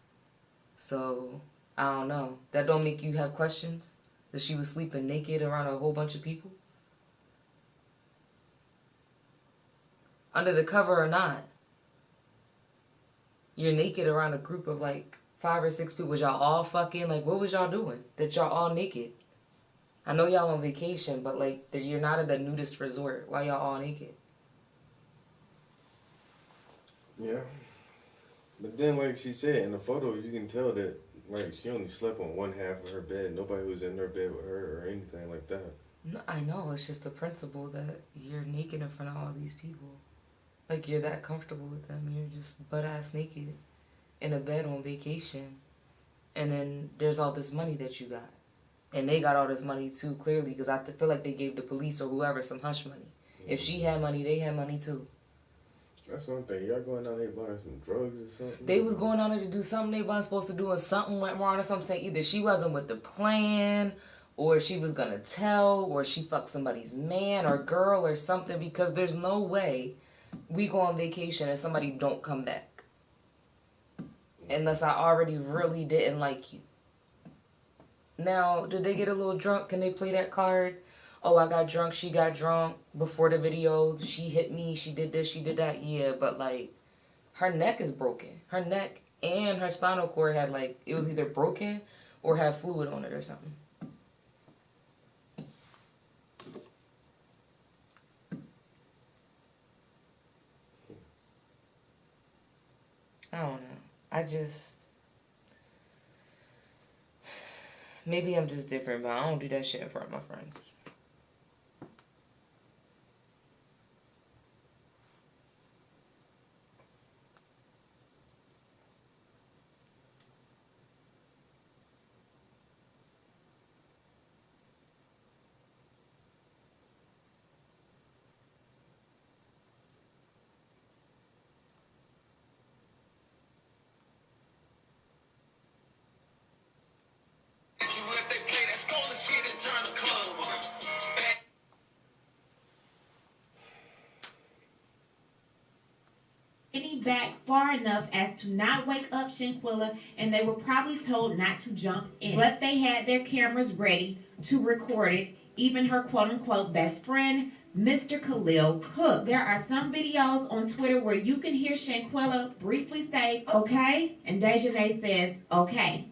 So, I don't know. That don't make you have questions? That she was sleeping naked around a whole bunch of people? Under the cover or not? You're naked around a group of like 5 or 6 people. Was y'all all fucking? Like, what was y'all doing? That y'all all naked? I know y'all on vacation, but like, you're not at a nudist resort. Why y'all all naked? Yeah. But then, like she said, in the photos, you can tell that, like, she only slept on one half of her bed. Nobody was in her bed with her or anything like that. No, I know. It's just the principle that you're naked in front of all these people. Like, you're that comfortable with them. You're just butt-ass naked in a bed on vacation. And then there's all this money that you got. And they got all this money, too, clearly, because I feel like they gave the police or whoever some hush money. Mm-hmm. If she had money, they had money, too. That's one thing. Y'all going down there buying some drugs or something? They was going down there to do something they wasn't supposed to do, and something went wrong or something. Saying either she wasn't with the plan, or she was gonna tell, or she fucked somebody's man or girl or something, because there's no way we go on vacation and somebody don't come back. Unless I already really didn't like you. Now, did they get a little drunk? Can they play that card? Oh, I got drunk, she got drunk before the video, she hit me, she did this, she did that. Yeah, but like, her neck is broken. Her neck and her spinal cord had like, it was either broken or had fluid on it or something. I don't know. Maybe I'm just different, but I don't do that shit in front of my friends. Back far enough as to not wake up Shanquella, and they were probably told not to jump in. But they had their cameras ready to record it. Even her quote-unquote best friend, Mr. Khalil Cook. There are some videos on Twitter where you can hear Shanquella briefly say, okay, and Dejanay says, okay.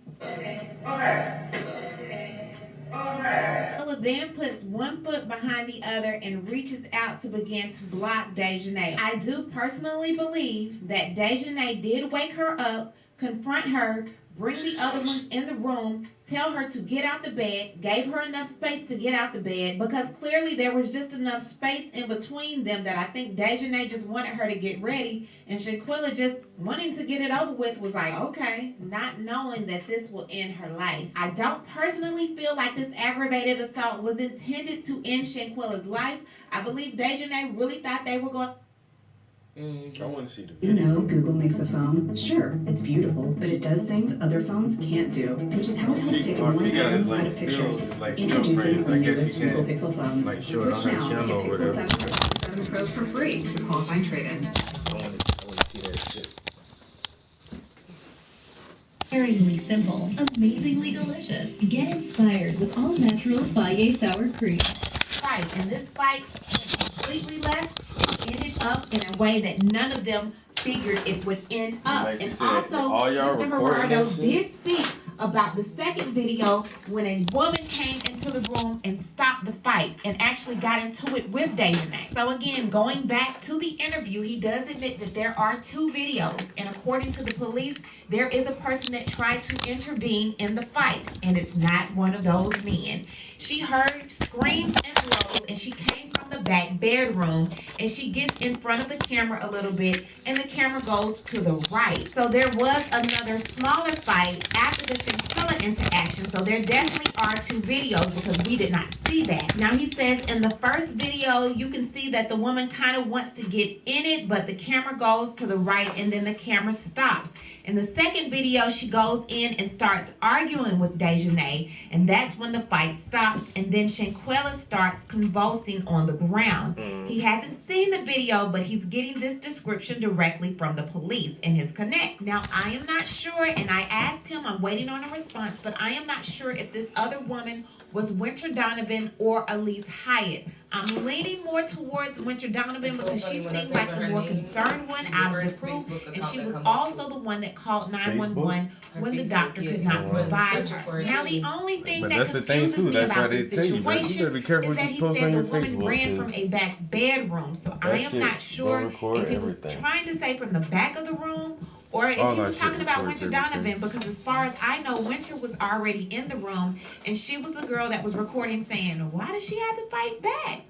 Ella then puts one foot behind the other and reaches out to begin to block Dejanay. I do personally believe that Dejanay did wake her up, confront her, bring the other ones in the room, tell her to get out the bed, gave her enough space to get out the bed, because clearly there was just enough space in between them that I think Dejanay just wanted her to get ready, and Shanquella just wanting to get it over with was like, okay, not knowing that this will end her life. I don't personally feel like this aggravated assault was intended to end Shanquella's life. I believe Dejanay really thought they were going I want to see the You video. know, Google makes a phone. Sure, it's beautiful, but it does things other phones can't do, which is how it helps take a He got his 100 like of pictures. still like still Introducing frames. the I guess newest he Google can't Pixel phones. like show it Switch on her now and channel get or Pixel whatever. 7 Pros for free with qualifying trade-in. I want to see that shit. Daringly simple, amazingly delicious. Get inspired with all natural Fage sour cream. Fight, and this fight completely left and ended up in a way that none of them figured it would end up. Like you And said, also, all y'all Mr. recording Gerardo that shit? did speak about the second video when a woman came into the room and stopped the fight and actually got into it with Dejanay. So again, going back to the interview, he does admit that there are 2 videos, and according to the police, there is a person that tried to intervene in the fight, and it's not one of those men. She heard screams and blows, and she came from the back bedroom, and she gets in front of the camera a little bit, and the camera goes to the right. So there was another smaller fight after the Shanquella interaction, so there definitely are 2 videos because we did not see that. Now he says in the first video, you can see that the woman kind of wants to get in it, but the camera goes to the right, and then the camera stops. In the second video, she goes in and starts arguing with Dejanay, and that's when the fight stops, and then Shanquella starts convulsing on the ground. He hasn't seen the video, but he's getting this description directly from the police in his connect. Now, I am not sure, and I asked him, I'm waiting on a response, but I am not sure if this other woman was Winter Donovan or Elise Hyatt. I'm leaning more towards Winter Donovan because she seems like the more concerned one out of the group, and she was also the one that called 911 when the doctor could not provide her. Now, the only thing But that that's the thing, confuses too. me That's why about they this tell you, like, you situation gotta be careful is what that you he post said on the your woman Facebook, ran from 'cause a back bedroom. So I am shit not don't sure record if he was everything. trying to say from the back of the room or if All he that was shit talking about records Winter everything. Donovan, because as far as I know, Winter was already in the room, and she was the girl that was recording saying, why does she have to fight back?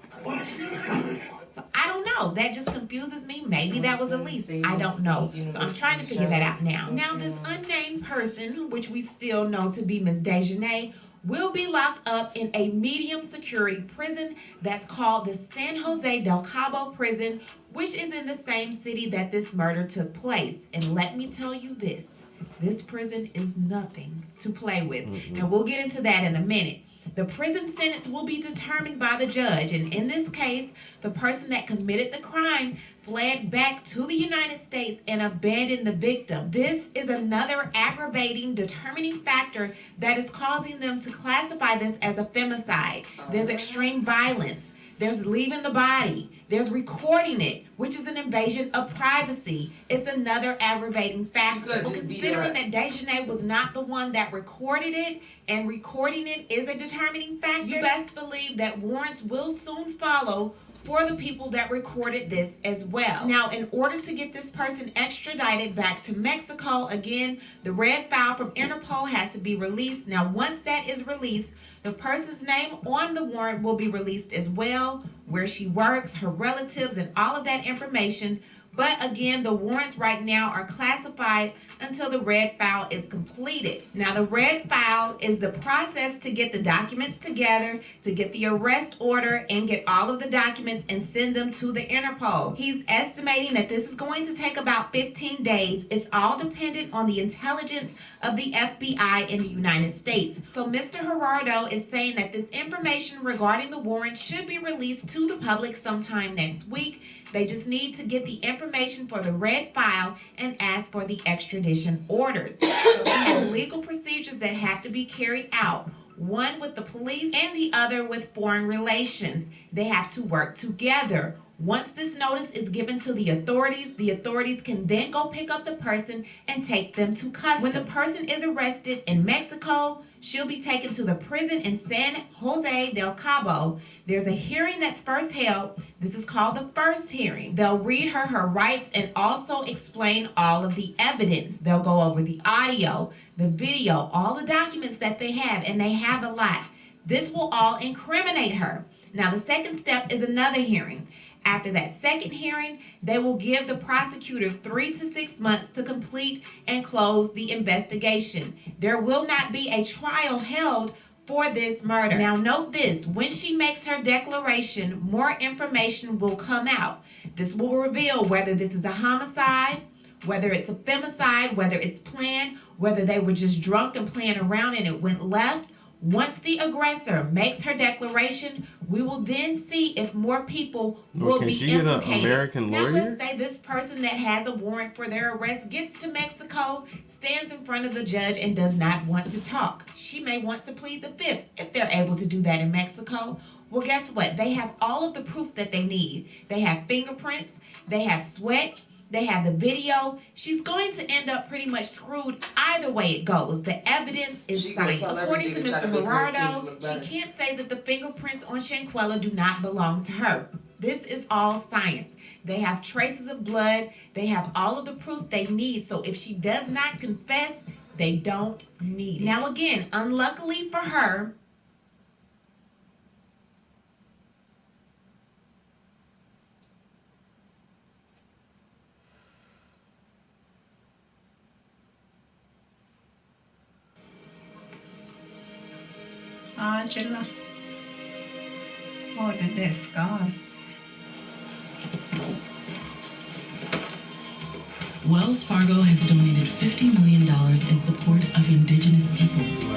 So I don't know. That just confuses me. Maybe that was Elise. I don't know. So I'm trying to figure that out now. Now, this unnamed person, which we still know to be Miss Dejanay, will be locked up in a medium security prison that's called the San Jose del Cabo prison, which is in the same city that this murder took place. And let me tell you this prison is nothing to play with. And we'll get into that in a minute. The prison sentence will be determined by the judge, and in this case, the person that committed the crime fled back to the United States and abandoned the victim. This is another aggravating, determining factor that is causing them to classify this as a femicide. There's extreme violence. There's leaving the body. There's recording it, which is an invasion of privacy. It's another aggravating factor. Well, considering that Dejanay was not the one that recorded it, and recording it is a determining factor, you best believe that warrants will soon follow for the people that recorded this as well. Now, in order to get this person extradited back to Mexico, again, the red file from Interpol has to be released. Now, once that is released, the person's name on the warrant will be released as well, where she works, her relatives, and all of that information. But again, the warrants right now are classified until the red file is completed. Now, the red file is the process to get the documents together, to get the arrest order, and get all of the documents and send them to the Interpol. He's estimating that this is going to take about 15 days. It's all dependent on the intelligence of the FBI in the United States. So Mr. Gerardo is saying that this information regarding the warrant should be released to the public sometime next week. They just need to get the information for the red file and ask for the extradition orders. So they have legal procedures that have to be carried out. One with the police and the other with foreign relations. They have to work together. Once this notice is given to the authorities can then go pick up the person and take them to custody. When the person is arrested in Mexico, she'll be taken to the prison in San Jose del Cabo. There's a hearing that's first held. This is called the first hearing. They'll read her rights and also explain all of the evidence. They'll go over the audio, the video, all the documents that they have, and they have a lot. This will all incriminate her. Now, the second step is another hearing. After that second hearing, they will give the prosecutors 3 to 6 months to complete and close the investigation. There will not be a trial held for this murder. Now, note this, when she makes her declaration, more information will come out. This will reveal whether this is a homicide, whether it's a femicide, whether it's planned, whether they were just drunk and playing around and it went left. Once the aggressor makes her declaration, we will then see if more people will Can be she get an implicated. American Now lawyer? let's say this person that has a warrant for their arrest gets to Mexico, stands in front of the judge and does not want to talk. She may want to plead the fifth if they're able to do that in Mexico. Well, guess what? They have all of the proof that they need. They have fingerprints, they have sweat, they have the video. She's going to end up pretty much screwed either way it goes. The evidence is science. According to Mr. Gerardo, she can't say that the fingerprints on Shanquella do not belong to her. This is all science. They have traces of blood. They have all of the proof they need. So if she does not confess, they don't need it. Now again, unluckily for her, Angela, order this gas. Wells Fargo has donated $50 million in support of indigenous peoples.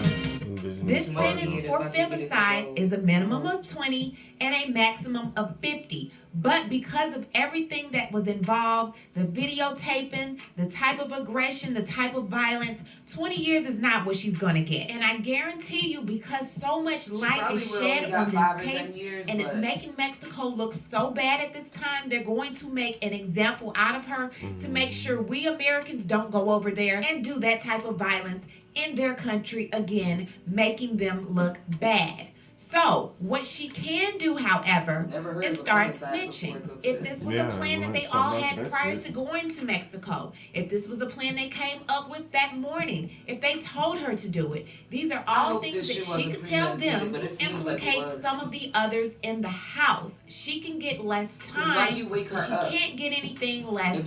this sentence for femicide is a minimum of 20 and a maximum of 50. But because of everything that was involved, the videotaping, the type of aggression, the type of violence, 20 years is not what she's going to get. And I guarantee you, because so much light is shed on this case, and it's making Mexico look so bad at this time, they're going to make an example out of her to make sure we Americans don't go over there and do that type of violence in their country again, making them look bad. So, what she can do, however, is start snitching. If this was a plan that they all had prior to going to Mexico, if this was a plan they came up with that morning, if they told her to do it, these are all things that she could tell them to implicate some of the others in the house. She can get less time, but she can't get anything less than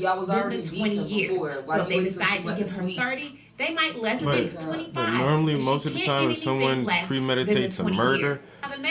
the 20 years. So if they decide to give her 30, they might lessen it to 25. But normally, most of the time, if someone premeditates a murder,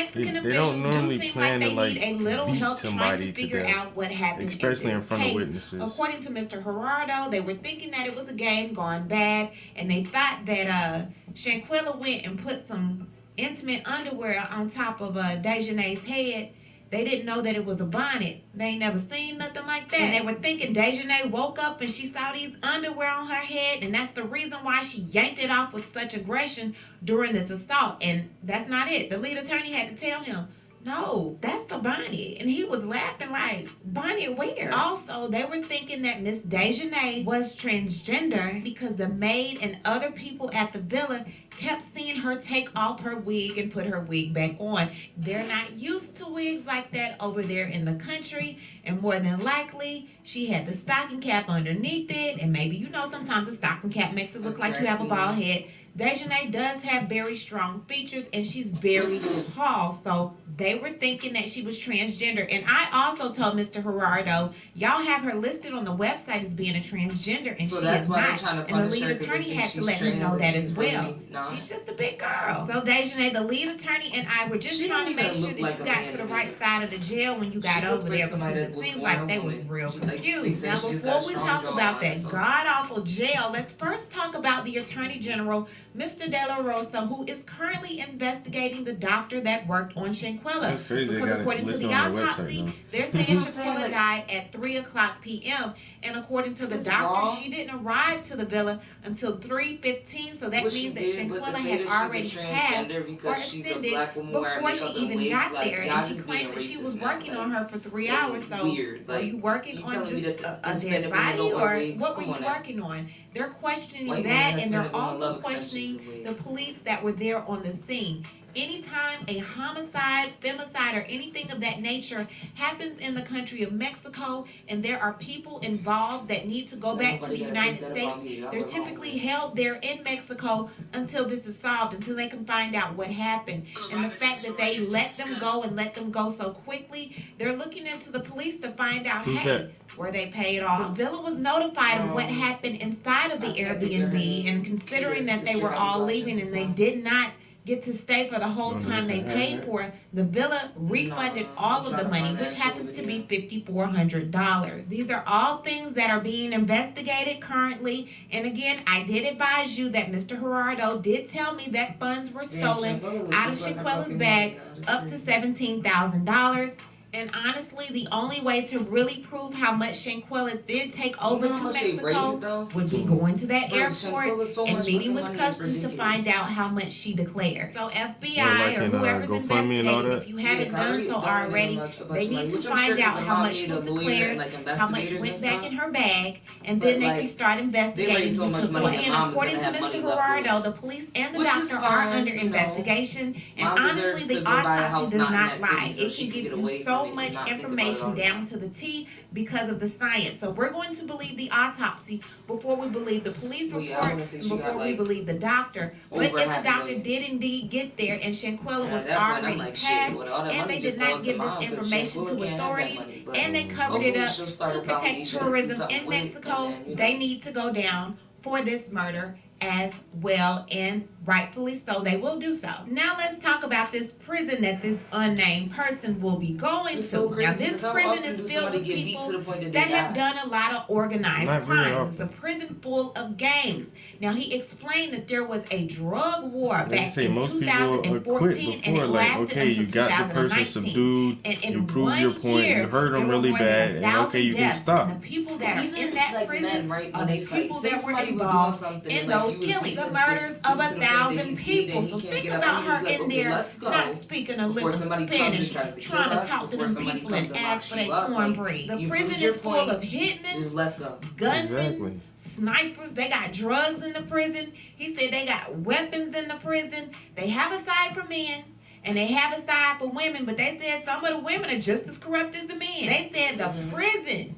they don't normally plan to like beat somebody to death, especially in front of witnesses. According to Mr. Gerardo, they were thinking that it was a game gone bad, and they thought that Shanquella went and put some intimate underwear on top of Dejanay's head. They didn't know that it was a bonnet. They ain't never seen nothing like that. And they were thinking Dejanay woke up and she saw these underwear on her head, and that's the reason why she yanked it off with such aggression during this assault. And that's not it. The lead attorney had to tell him, no, that's the bonnet. And he was laughing like, bonnet where? Also, they were thinking that Miss Dejanay was transgender because the maid and other people at the villa kept seeing her take off her wig and put her wig back on. They're not used to wigs like that over there in the country, and more than likely, she had the stocking cap underneath it, and maybe, you know, sometimes a stocking cap makes it look like you have a bald head. Dejanay does have very strong features, and she's very tall, so they were thinking that she was transgender. And I also told Mr. Gerardo, y'all have her listed on the website as being a transgender, and so she that's is why not. Trying to And the lead her attorney had to let him know that as well. She's just a big girl. So Dejanay, the lead attorney, and I were just trying to make sure that you got to the right side of the jail when you got over there, because it seems like they was real confused. Now, before we talk about that god-awful jail, let's first talk about the Attorney General, Mr. De La Rosa, who is currently investigating the doctor that worked on Shanquella. That's crazy. Because according to the autopsy, they're saying Shanquella died at 3:00 p.m. And according to the doctor, she didn't arrive to the villa until 3:15. So that means that Shanquella had already passed or ascended before she even got there. And she claims that she was working on her for 3 hours. So are you working on just a dead body, or what were you working on? They're questioning that, and they're also questioning the police that were there on the scene. Anytime a homicide, femicide, or anything of that nature happens in the country of Mexico, and there are people involved that need to go back to the United States, they're typically held there in Mexico until this is solved, until they can find out what happened. And the fact that they let them go and let them go so quickly, they're looking into the police to find out, hey, were they paid off? The villa was notified of what happened inside of the Airbnb, and considering that they were all leaving and they did not get to stay for the whole No, time they listen, paid for. The villa refunded all of the money, which happens to be $5,400. These are all things that are being investigated currently. And again, I did advise you that Mr. Gerardo did tell me that funds were stolen out of Shanquella's bag, up to $17,000. And honestly, the only way to really prove how much Shanquella did take over to Mexico would be going to that airport and meeting with customs to find out how much she declared. So FBI or whoever's investigating, if you haven't done so already, they need to find out how much was declared, how much went back in her bag, and then they can start investigating who took what. And according to Mr. Gerardo, the police and the doctor are under investigation. And honestly, the autopsy does not lie. It can give you so much information down to the T because of the science. So we're going to believe the autopsy before we believe the police report, before we believe the doctor. But if the doctor did indeed get there and Shanquella was already passed, and they did not give this information to authorities, and they covered it up to protect tourism in Mexico, they need to go down for this murder as well, and rightfully so, they will do so. Now let's talk about this prison that this unnamed person will be going to. Now this prison is filled with people that have done a lot of organized crimes. It's a prison full of gangs. Now he explained that there was a drug war back in 2014, and it lasted okay, until you got the person subdued, you proved your point, you hurt them really bad, and okay, you can stop. And the people that are in that prison are the people that were involved in those killings, the murders of 1,000 people. So think about her in there, not speaking a little Spanish, trying to talk to them people and ask for their cornbread. The prison is full of hitmen, gunmen, snipers. They got drugs in the prison. He said they got weapons in the prison. They have a side for men, and they have a side for women, but they said some of the women are just as corrupt as the men. They said the prison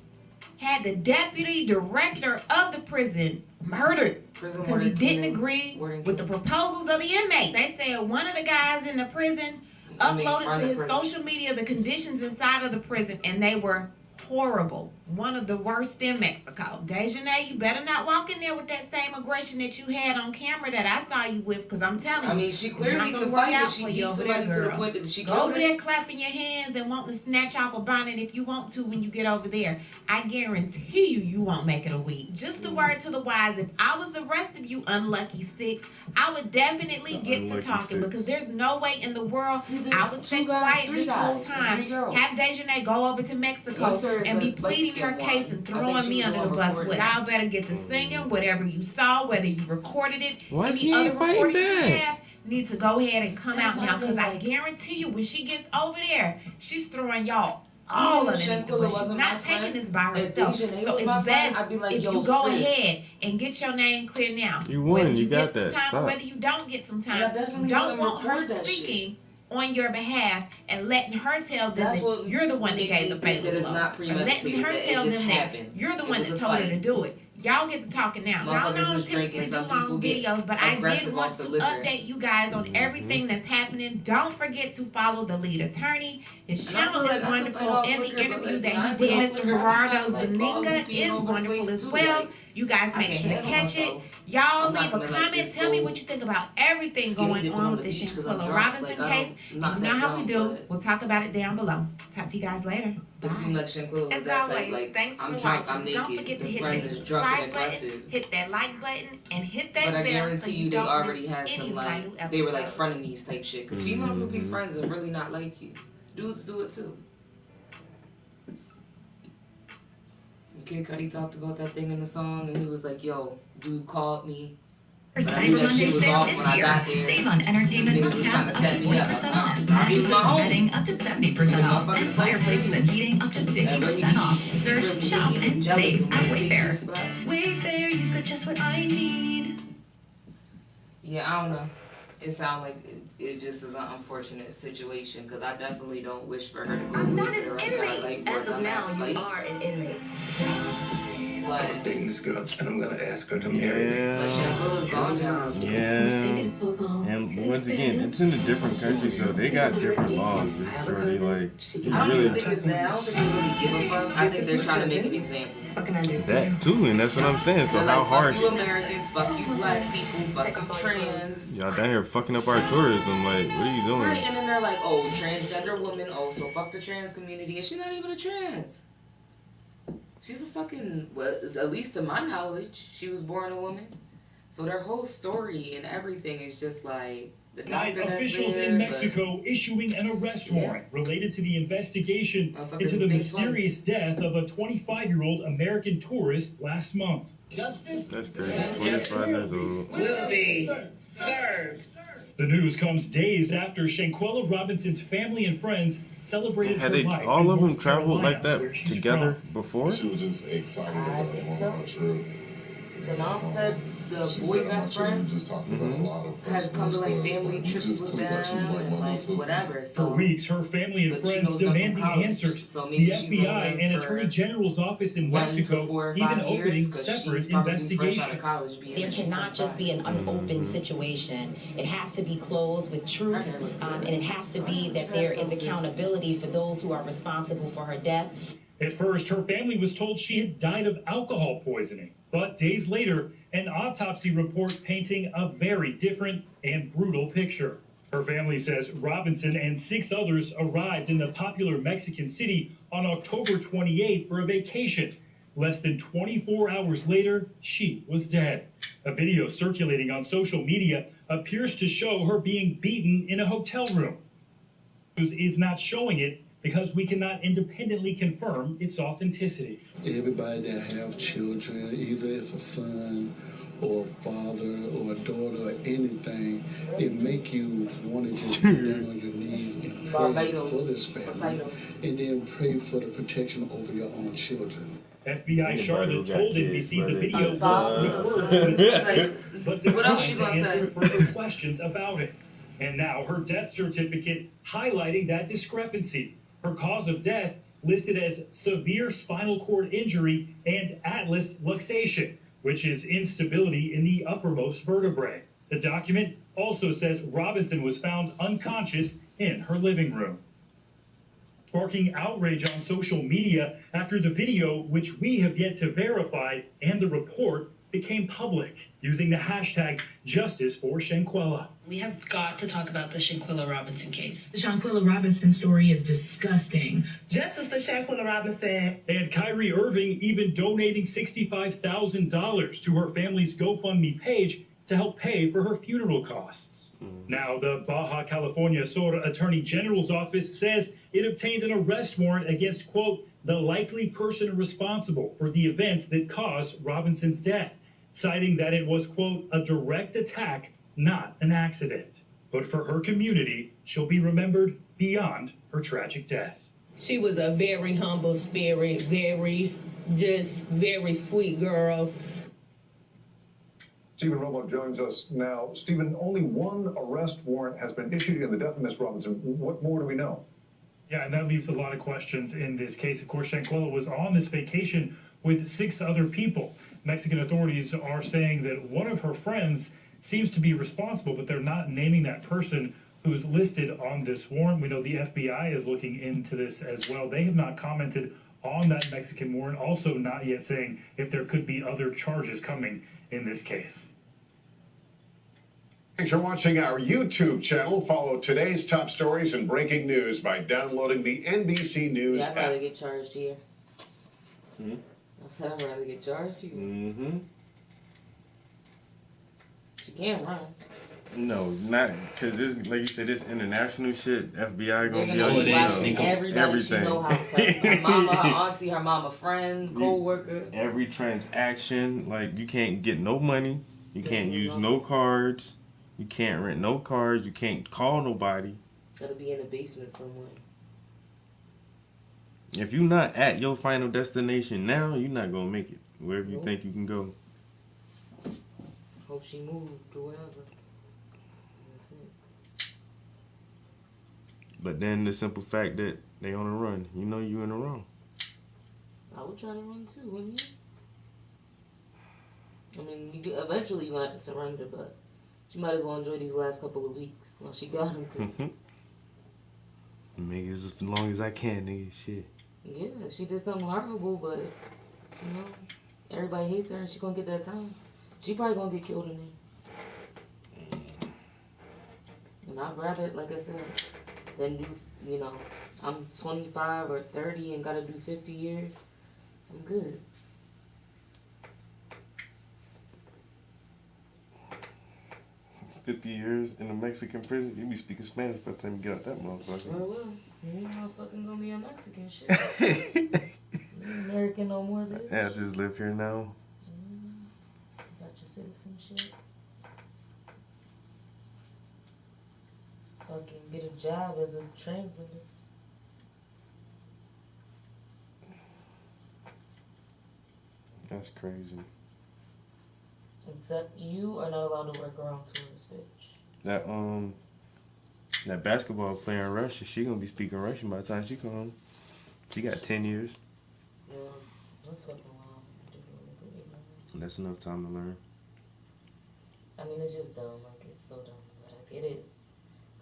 had the deputy director of the prison murdered because he didn't agree with the proposals of the inmates. They said one of the guys in the prison uploaded to his social media the conditions inside of the prison, and they were horrible. One of the worst in Mexico. Dejanay, you better not walk in there with that same aggression that you had on camera that I saw you with, because I'm telling you. I mean, she clearly can fight, but she beat somebody to the point that she go over there clapping your hands and wanting to snatch off a bonnet if you want to when you get over there. I guarantee you won't make it a week. Just a word to the wise, if I was the rest of you unlucky six, I would definitely get to talking, because there's no way in the world I would stay quiet this whole time. Have Dejanay go over to Mexico and be pleading her case and throwing me under the bus with. Y'all better get to singing, whatever you saw, whether you recorded it, any other recordings you have, need to go ahead and come out now, because I guarantee you when she gets over there, she's throwing y'all all of them. She's not taking this by herself. So it's best if you go ahead and get your name clear now. You won, you got that. Stop. Whether you don't get some time, you don't want her speaking on your behalf and letting her tell them that you're the one that gave the fatal blow. And letting her tell them that you're the one that told her to do it. Y'all get to talking now. Y'all know I don't typically do long videos, but I did want to update you guys on everything that's happening. Don't forget to follow the lead attorney. His channel is wonderful, and the interview that he did, Mr. Gerardo Zuniga, is wonderful as well. You guys make sure to catch it. Y'all leave a comment. Tell me what you think about everything going on with the Shanquella Robinson case. You know how we do. We'll talk about it down below. Talk to you guys later. It seemed like Shanquella was that type, like, I'm drunk, I'm naked, Don't forget to the hit friend that is drunk and subscribe impressive. button, hit that like button, and hit that But I bell guarantee so you they don't already miss had some, any like, vital they were like episode. frenemies type shit. Because females will be friends and really not like you. Dudes do it too. Kid Cudi talked about that thing in the song, and he was like, yo, dude called me. Cyber Monday sale this year. Save on entertainment must-haves up to 40% off. Mattresses and bedding up to 70% off. And fireplaces and heating up to 50% off. Search, shop, and save at Wayfair. Wayfair, you got just what I need. Yeah, I don't know. It sounds like it just is an unfortunate situation, because I definitely don't wish for her to go away for the rest of her life. As of now, you are an inmate. I was dating this girl, and I'm gonna ask her to marry me. But Shanquilla's gone now. Yeah. And once again, it's in a different country, so they got different laws. Shorty, like, I don't even think it's that. I don't think they really give a fuck. I think they're trying to make an example. that too, and that's what I'm saying. So They're how like, harsh? fuck you Americans, fuck you black people, fuck you trans. Y'all down here fucking up our tourism. Like, what are you doing? Right, and then they're like, oh, transgender woman, oh, so fuck the trans community. And she's not even a trans. She's a fucking, well, at least to my knowledge, she was born a woman. So their whole story and everything is just like, the doctor officials there, in Mexico issuing an arrest warrant related to the investigation into the mysterious death of a 25-year-old American tourist last month. That's crazy. 25 years old. Will be served. The news comes days after Shanquella Robinson's family and friends celebrated Had her they life. all in of them North traveled like Carolina, that where she's together from. before? She was just excited about going on a trip. The mom said the She boy said, best friend just talking about a lot of has come to like personal family stuff, trips just with clicked them like she was like and my little like sister. whatever. So For weeks, her family and But she friends knows nothing demanding college, answers. so maybe The she's FBI only and for Attorney General's office in 1 to Mexico 4 or even 5 opening years, 'cause separate she's probably fresh out of investigations. college being There that she's cannot just be an unopened situation. It has to be closed with truth, and it has to be that there is accountability for those who are responsible for her death. At first, her family was told she had died of alcohol poisoning. But days later, an autopsy report painting a very different and brutal picture. Her family says Robinson and 6 others arrived in the popular Mexican city on October 28th for a vacation. Less than 24 hours later, she was dead. A video circulating on social media appears to show her being beaten in a hotel room. News is not showing it because we cannot independently confirm its authenticity. Everybody that have children, either it's a son or a father or a daughter or anything, it make you want to just get down on your knees and pray for this family, and then pray for the protection over your own children. FBI Charlotte told NBC the video was referred to, but What else declined you to gonna answer say? further questions about it. And now her death certificate highlighting that discrepancy. Her cause of death listed as severe spinal cord injury and atlas luxation, which is instability in the uppermost vertebrae. The document also says Robinson was found unconscious in her living room, sparking outrage on social media after the video, which we have yet to verify, and the report became public, using the hashtag Justice for Shanquella. We have got to talk about the Shanquella Robinson case. The Shanquella Robinson story is disgusting. Justice for Shanquella Robinson. And Kyrie Irving even donating $65,000 to her family's GoFundMe page to help pay for her funeral costs. Now, the Baja California Sur Attorney General's office says it obtained an arrest warrant against, quote, the likely person responsible for the events that caused Robinson's death, citing that it was, quote, a direct attack, not an accident. But for her community, she'll be remembered beyond her tragic death. She was a very humble spirit, very sweet girl. Stephen Romo joins us now. Stephen, only one arrest warrant has been issued in the death of Miss Robinson. What more do we know? Yeah, and that leaves a lot of questions in this case. Of course, Shanquella was on this vacation with 6 other people. Mexican authorities are saying that one of her friends seems to be responsible, but they're not naming that person who's listed on this warrant. We know the FBI is looking into this as well. They have not commented on that Mexican warrant, also not yet saying if there could be other charges coming in this case. Thanks for watching our YouTube channel. Follow today's top stories and breaking news by downloading the NBC News I'd rather app. get charged here. I said I'd rather get charged here. She can't run. No, not because this, like you said, this international shit. FBI gonna be on everything. Everybody she know house. Her mama, her auntie, her mama friend, co-worker. Every transaction, like you can't get no money, you can't use no cards, you can't rent no cars, you can't call nobody. Gotta be in a basement somewhere. If you're not at your final destination now, you're not gonna make it wherever you think you can go. Hope she moved or whatever. That's it. But then the simple fact that they on a run, you know you in the wrong. I would try to run too, wouldn't you? I mean, eventually you're going to have to surrender, but she might as well enjoy these last couple of weeks while she got him. Make it as long as I can, nigga. Shit. Yeah, she did something horrible, but, you know, everybody hates her and she going to get that time. She probably going to get killed in there. And I'd rather, like I said, than do, you know, I'm 25 or 30 and got to do 50 years. I'm good. $50 years in a Mexican prison, you be speaking Spanish by the time you get out that motherfucker. Sure will. You ain't motherfucking gonna be a Mexican shit. You ain't American no more, bitch. Yeah, I just live here now. Got your citizenship. Fucking get a job as a translator. That's crazy. Except you are not allowed to work around tourists, bitch. That basketball player in Russia, she gonna be speaking Russian by the time she come home. She got 10 years. Yeah, that's fucking wild. That's enough time to learn. I mean, it's just dumb. Like, it's so dumb. But I get it.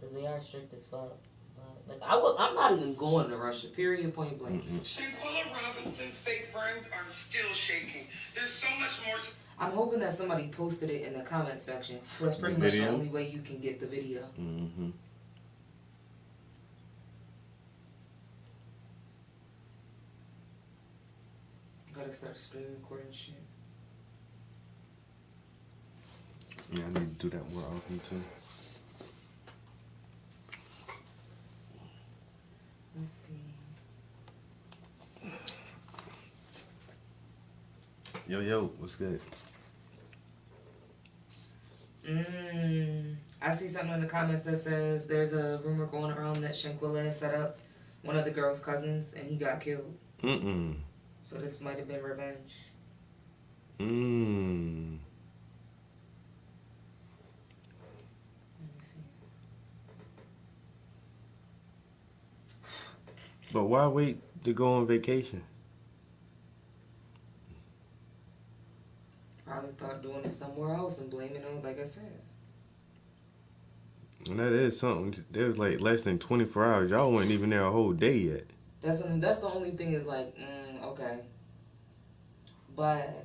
Because they are strict as fuck. But, like, I'm not even going to Russia, period, point blank. Shanquella Robinson's fake friends are still shaking. There's so much more. I'm hoping that somebody posted it in the comment section. That's pretty much the only way you can get the video. Mm-hmm. Gotta start screen recording shit. Yeah, I need to do that more often too. Let's see. Yo, what's good? I see something in the comments that says there's a rumor going around that Shanquella has set up one of the girl's cousins and he got killed. So this might have been revenge. Let me see. But why wait to go on vacation? Probably thought doing it somewhere else and blaming it, like I said. And that is something. There was like less than 24 hours. Y'all weren't even there a whole day yet. That's the only thing is like, okay. But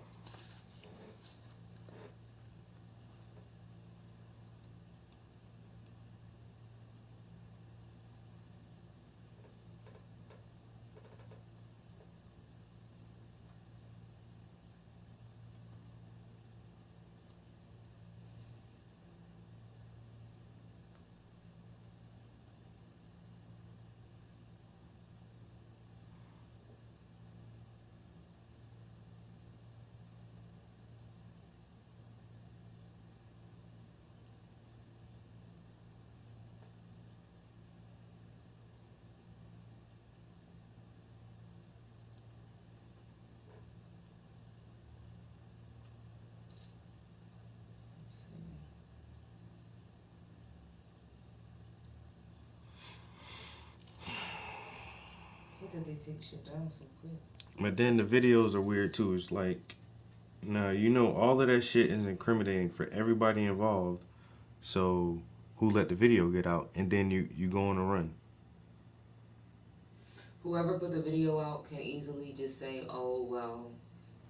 did they take shit down so quick? But then the videos are weird too. It's like, now you know all of that shit is incriminating for everybody involved. So who let the video get out? And then you go on a run. Whoever put the video out can easily just say, oh, well,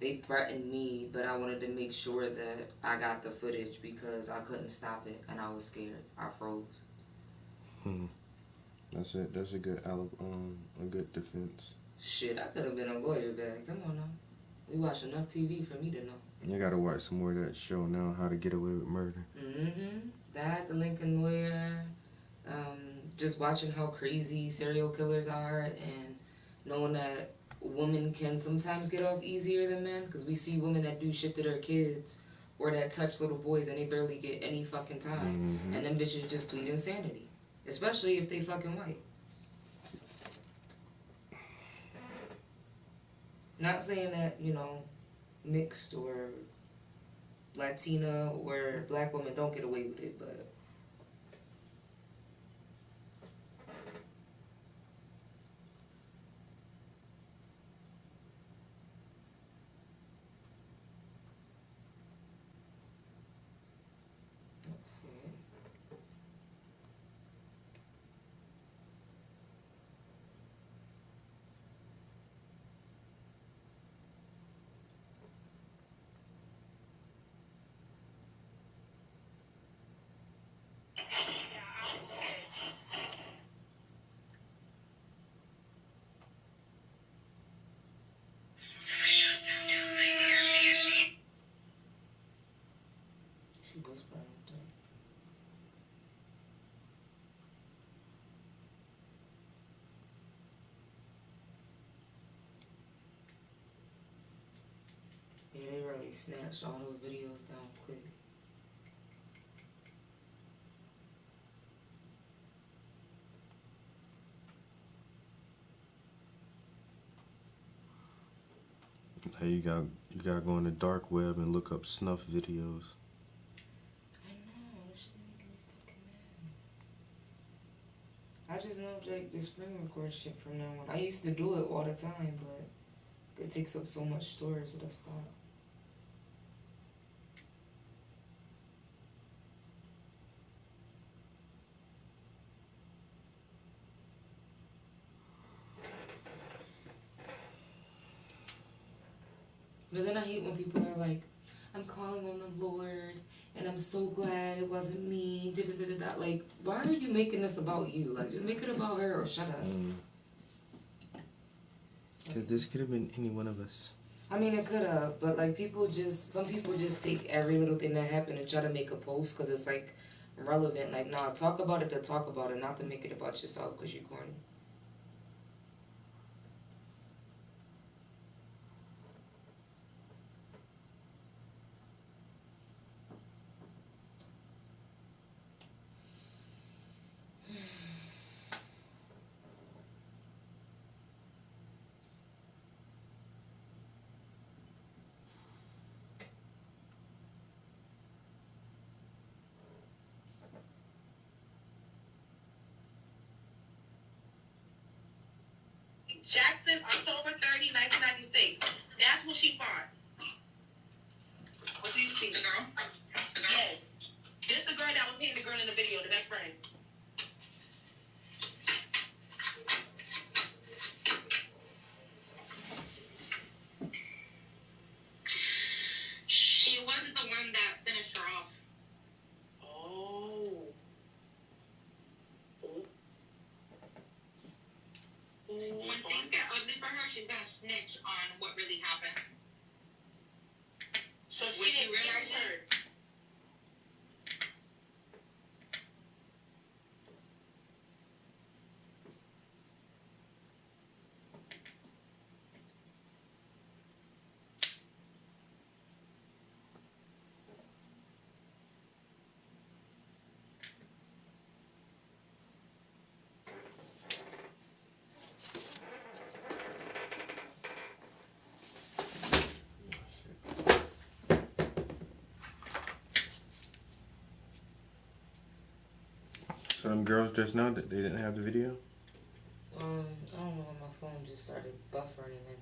they threatened me, but I wanted to make sure that I got the footage because I couldn't stop it and I was scared. I froze. That's it. That's a good defense. Shit, I could have been a lawyer back. Come on now. We watch enough TV for me to know. You gotta watch some more of that show now, How to Get Away with Murder. That, The Lincoln Lawyer, just watching how crazy serial killers are and knowing that women can sometimes get off easier than men, because we see women that do shit to their kids or that touch little boys and they barely get any fucking time. And them bitches just plead insanity, especially if they fucking white. Not saying that, you know, mixed or Latina or black women don't get away with it, but She was probably done. Yeah, they really snatched all those videos down quick. Hey, you gotta go on the dark web and look up snuff videos. I know, this shit making me fucking mad. I just know like the screen record shit from now on. I used to do it all the time, but it takes up so much storage that I stopped. But then I hate when people are like, I'm calling on the Lord, and I'm so glad it wasn't me. Da, da, da, da, da. Like, why are you making this about you? Like, just make it about her or shut up. This could have been any one of us. I mean, it could have, but like some people just take every little thing that happened and try to make a post because it's like relevant. Like, nah, talk about it to talk about it, not to make it about yourself because you're corny. Jackson, October 30, 1996. That's what she fought. What do you see? The girl? Yes. This the girl that was hitting the girl in the video, the best friend. She wasn't the one that finished her off. Oh. When things get ugly for her, she's gonna snitch on what really happened. So when she realized her. So them girls just now that they didn't have the video? I don't know when my phone just started buffering and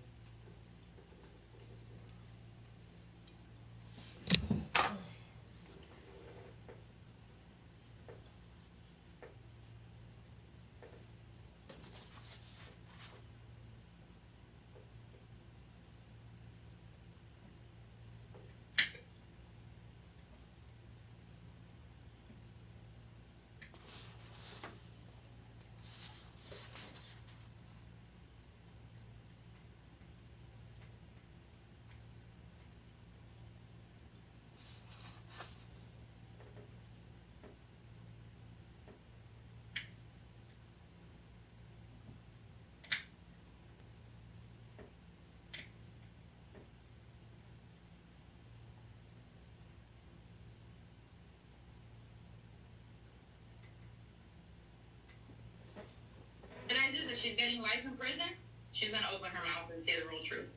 Realizes that she's getting life in prison, she's gonna open her mouth and say the real truth.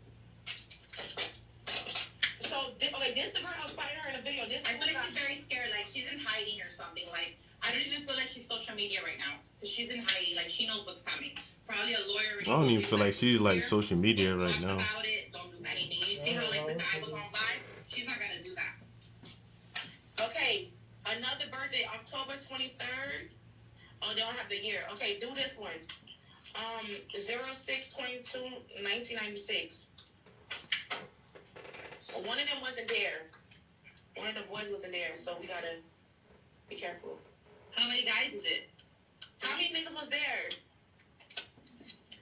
So, okay, this the girl that was fighting her in the video. I feel like she's very scared, like she's in hiding or something. Like, I don't even feel like she's social media right now. Because she's in hiding, like she knows what's coming. Probably a lawyer. I don't even feel like she's like social media right now. About it, don't do anything. You see how like the guy was on live? She's not gonna do that. Okay, another birthday, October 23rd. Oh, they don't have the year. Okay, do this one. 06/22/1996. One of them wasn't there. One of the boys wasn't there, so we gotta be careful. How many guys is it? How many niggas was there?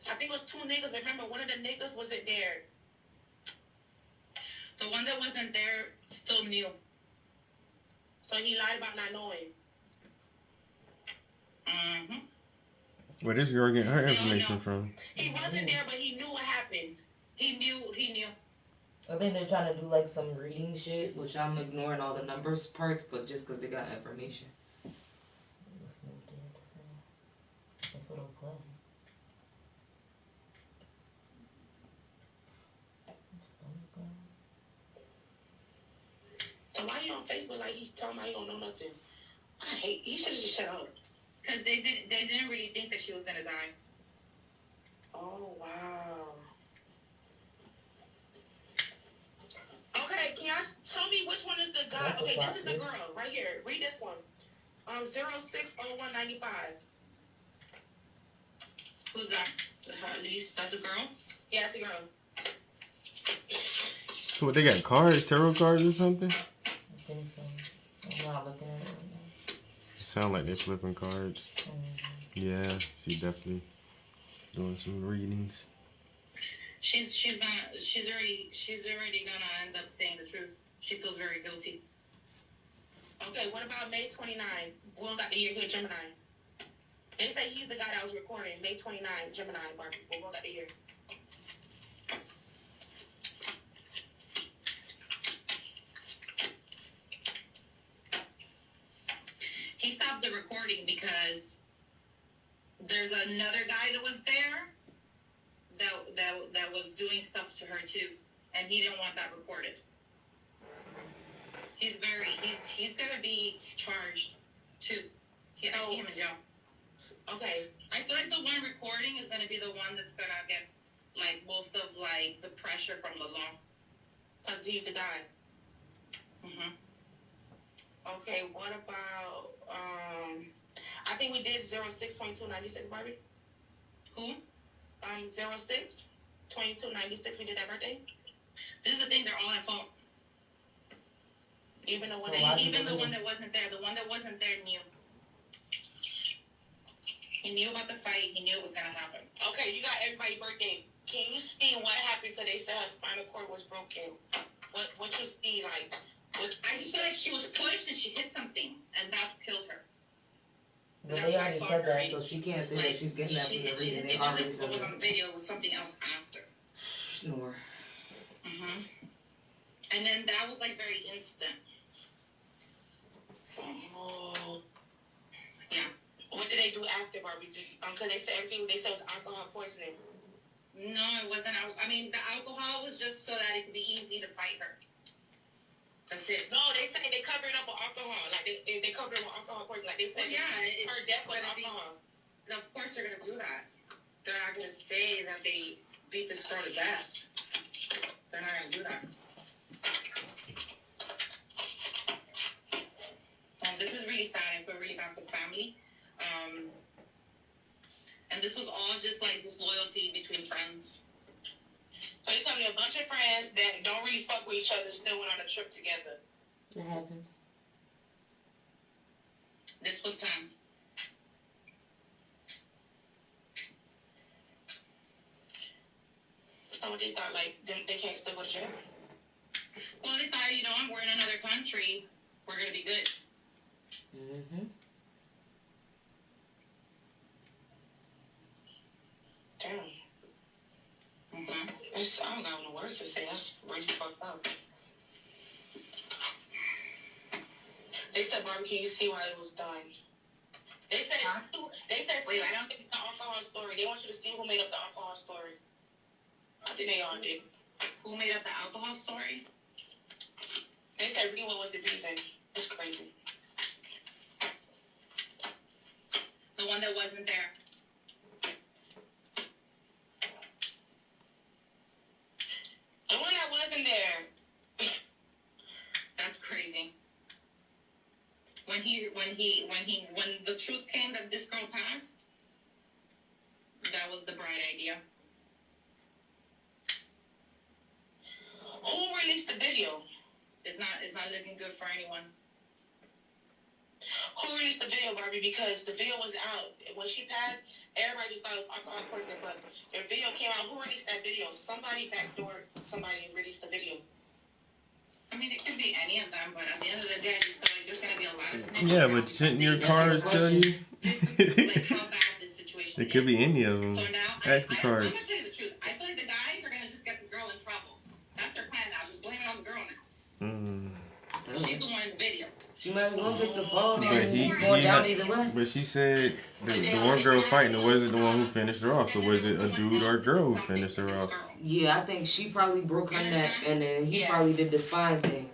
I think it was 2 niggas. Remember, one of the niggas wasn't there. The one that wasn't there still knew. So So he lied about not knowing. Mm-hmm. Where this girl getting her information from? He wasn't there, but he knew what happened. He knew. I think they're trying to do like some reading shit, which I'm ignoring all the numbers parts, but just because they got information. Let's see what they have to say. If it'll play. So why you on Facebook like he talking about he don't know nothing? He should have just shut up. Because they didn't really think that she was gonna die. Oh wow. Okay, can y'all tell me which one is the guy? That's Okay, this is the girl right here. Read this one. 060195. Who's that? That's a girl? Yeah, it's the girl. So what, they got cards, tarot cards or something? I think so. I'm not looking at it right now. Sound like they're flipping cards. Yeah, she definitely doing some readings. She's already gonna end up saying the truth. She feels very guilty. Okay, what about May 29? We don't got the year here, Gemini. They say he's the guy that was recording. May 29, Gemini, Barbie. We don't got the year. He stopped the recording because there's another guy that was there that was doing stuff to her too, and he didn't want that recorded. He's gonna be charged too. I see him in jail. Okay. I feel like the one recording is gonna be the one that's gonna get like most of like the pressure from the law. Cause he's the guy. Mhm. Okay, what about I think we did 062296, Barbie. Who? 062296. We did that birthday. This is the thing; they're all at fault. Even the one, even the one that wasn't there. The one that wasn't there knew. He knew about the fight. He knew it was gonna happen. Okay, you got everybody's birthday. Can you see what happened? Because they said her spinal cord was broken. What you see like? I just feel like she was pushed and she hit something, and that killed her. But they already said that, so she can't say that she's getting that from the reading. They already said It was that. on the video. It was something else after. Snore. Mhm. And then that was like very instant. Oh. Yeah. What did they do after, Barbie? Because they said everything. They said it was alcohol poisoning. No, it wasn't. I mean, the alcohol was just so that it could be easy to fight her. That's it. No, they say they covered it up with alcohol. Like they covered it with alcohol poisoning. Like they said, her death was alcohol. Of course they're gonna do that. They're not gonna say that they beat this girl to death. They're not gonna do that. This is really sad. I feel really bad for the family. And this was all just like disloyalty between friends. So you tell me a bunch of friends that don't really fuck with each other still went on a trip together. It happens. This was planned. So they thought like they can't still go to jail? Well, they thought, we're in another country. We're gonna be good. Mm-hmm. Damn. Mm-hmm. I don't got no words to say. That's really fucked up. They said, Barbie, can you see why it was done? They said, Wait, I don't think the alcohol story. They want you to see who made up the alcohol story. I think they all did. Who made up the alcohol story? They said, really, what was the reason? It's crazy. The one that wasn't there. The one that wasn't there. That's crazy. When the truth came that this girl passed, that was the bright idea. Who released the video? It's not looking good for anyone. Who released the video, Barbie? Because the video was out. When she passed, everybody just thought it was alcohol poisoning, but the video came out. Who released that video? Somebody released the video. I mean, it could be any of them, but at the end of the day, I just feel like like there's gonna be a lot of snitching. Yeah, but shouldn't your cards tell you? Like how bad this situation It could is. be any of them. So now, Ask the I'm cards. gonna tell you the truth. I feel like the guys are gonna just get the girl in trouble. That's their plan now. Just blame it on the girl now. She's the one in the video. She might as well take the fall. But she said the one girl fighting, it wasn't the one who finished her off. So was it a dude or a girl who finished her off? Yeah, I think she probably broke her neck, and then he probably did the spine thing.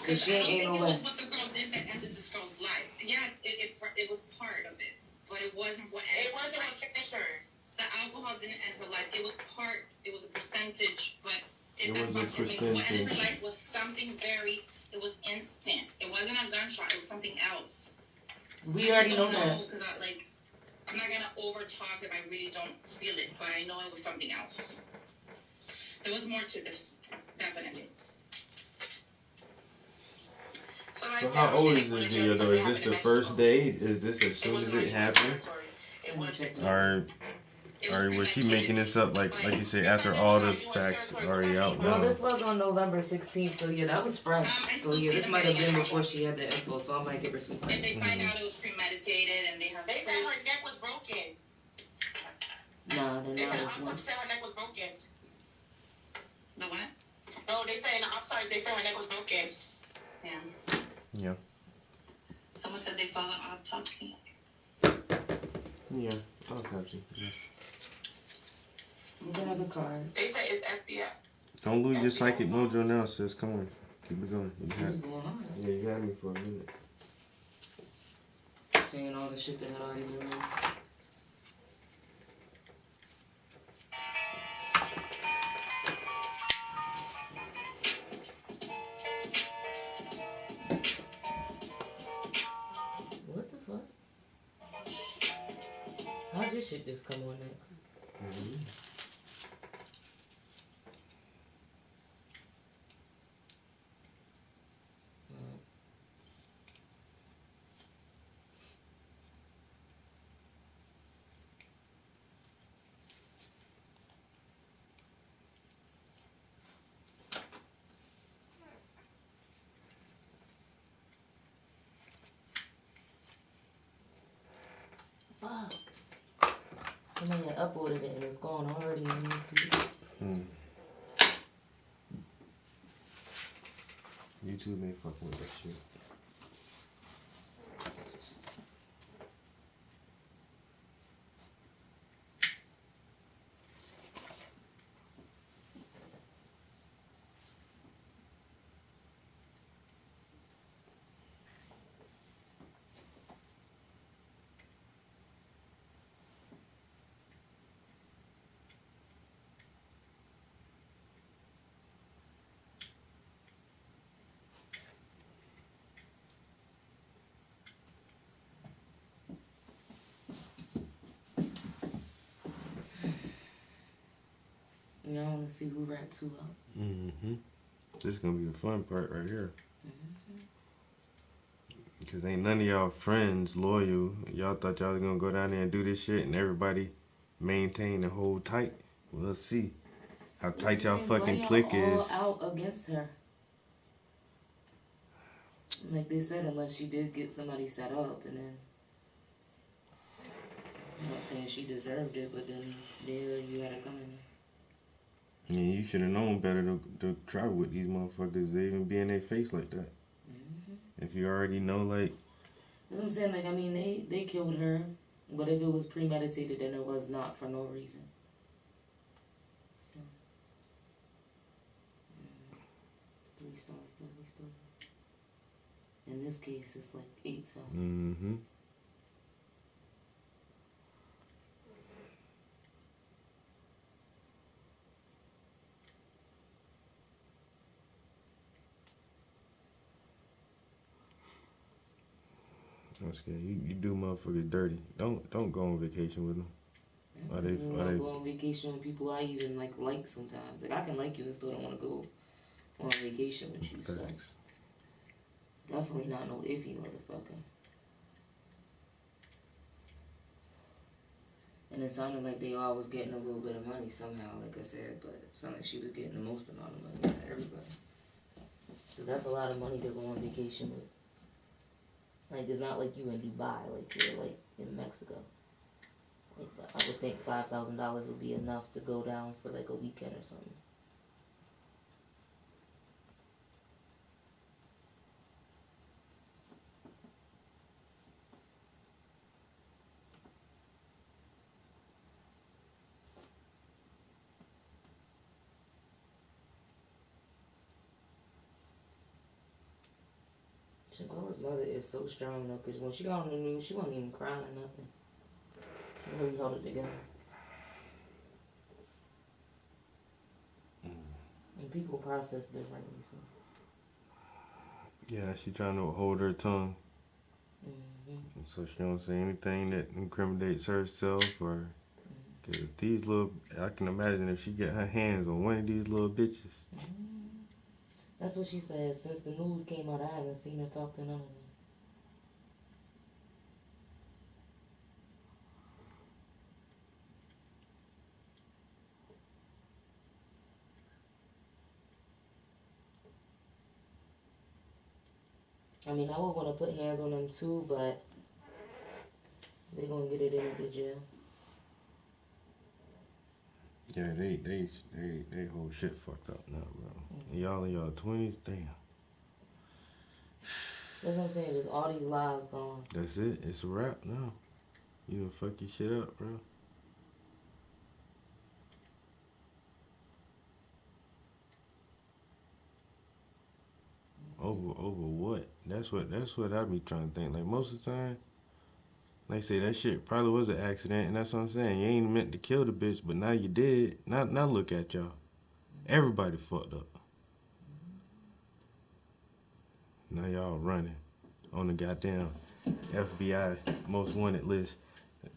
Cause she ain't no way. It was what the girl did that ended this girl's life. Yes, it was part of it, but it wasn't what ended. It wasn't what finished her. The alcohol didn't end her life. It was part. It was a percentage, but It was a what ended her percentage. life was something very. It was instant. It wasn't a gunshot. It was something else. We already know that. Because I'm not gonna over talk if I really don't feel it, but I know it was something else. There was more to this, definitely. So how old is this video though? Is this the first day? Is this as soon as it happened? Or was she making this up like you say after all the facts already out Well, now? this was on November 16th, so yeah, that was fresh. So yeah, this might have been before she had the info, so I might give her some credit. They find out it was premeditated, and they said her neck was broken. Nah, They said her neck was broken. The what? No, they said in the outside, they said her neck was broken. Yeah. Yeah. Someone said they saw the autopsy. Yeah. Autopsy. Yeah. Look at another card. They say it's FBI. Don't lose your psychic mojo now, sis. Come on. Keep it going. What's going on? Yeah, you had me for a minute. Saying all the shit that had already been released. What the fuck? How'd this shit just come on next? Fuck. Somebody had uploaded it and it's gone already on YouTube. YouTube ain't fucking with that shit. You know, I want to see who rat 2 up. This is gonna be the fun part right here. Because ain't none of y'all friends loyal. Y'all thought y'all was gonna go down there and do this shit and everybody maintain and hold tight. Well, let's see how tight y'all fucking clique is. All out against her. Like they said, unless she did get somebody set up, and then I'm not saying she deserved it, but then there you had it coming. Yeah, you should have known better to travel with these motherfuckers. They even be in their face like that. If you already know, like. That's what I'm saying. Like, I mean, they killed her, but if it was premeditated, then it was not for no reason. So, 3 stars, 3 stars. In this case, it's like 8 stars. I'm scared. You do motherfuckers dirty. Don't go on vacation with them. I don't want to go on vacation with people I even like sometimes. Like I can like you and still don't want to go on vacation with you. So definitely not no iffy motherfucker. And it sounded like they all was getting a little bit of money somehow, like I said, but it sounded like she was getting the most amount of money out of everybody. Because that's a lot of money to go on vacation with. Like, it's not like you in Dubai, like you're like in Mexico. Like, I would think $5,000 would be enough to go down for like a weekend or something. Shaquille's mother is so strong though, because when she got on the news, she wasn't even crying or nothing. She really held it together. And people process differently, so. Yeah, she trying to hold her tongue. So she don't say anything that incriminates herself or. Cause these little, I can imagine if she get her hands on one of these little bitches. That's what she said. Since the news came out, I haven't seen her talk to none of them. I mean, I would want to put hands on them too, but they're gonna get it into the jail. Yeah, they whole shit fucked up now, bro. Y'all in y'all 20s, damn. That's what I'm saying. There's all these lives gone. That's it. It's a wrap now. You done fuck your shit up, bro. Over what? That's what I be trying to think. Like most of the time, like say that shit probably was an accident, and that's what I'm saying. You ain't meant to kill the bitch, but now you did. Now look at y'all. Everybody fucked up. Now y'all running on the goddamn FBI most wanted list,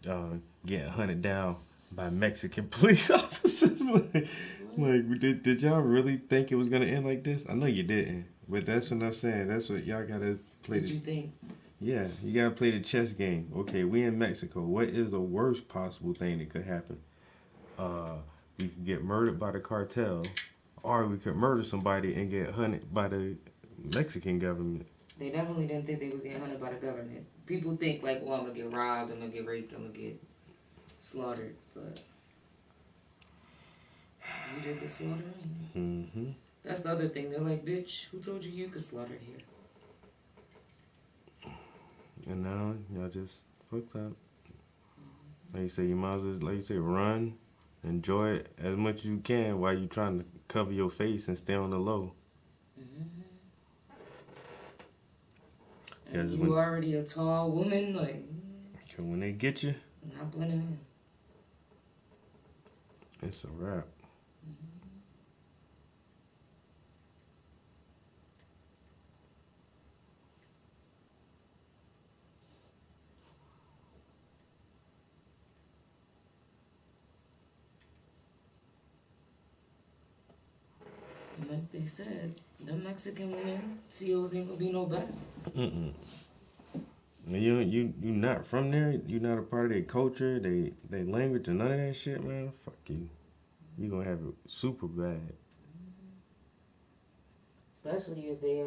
getting hunted down by Mexican police officers. like did y'all really think it was gonna end like this? I know you didn't, but that's what I'm saying. That's what y'all gotta play. What you think? Yeah, you gotta play the chess game. Okay, we in Mexico. What is the worst possible thing that could happen? We could get murdered by the cartel, or we could murder somebody and get hunted by the Mexican government. They definitely didn't think they was getting hunted by the government. People think like, well, I'm gonna get robbed, I'm gonna get raped, I'm gonna get slaughtered, but you did the slaughtering. Mm-hmm. That's the other thing. They're like, bitch, who told you could slaughter here? And now y'all just fucked up. Like you say, you might as well, like you say, run, enjoy it as much as you can while you trying to cover your face and stay on the low. And you already a tall woman, like. Cause when they get you, not blending in. It's a wrap. Like they said, the Mexican women, COs ain't gonna be no better. You not from there. You not a part of their culture, they language, and none of that shit, man. Fuck you. You gonna have it super bad. Especially if they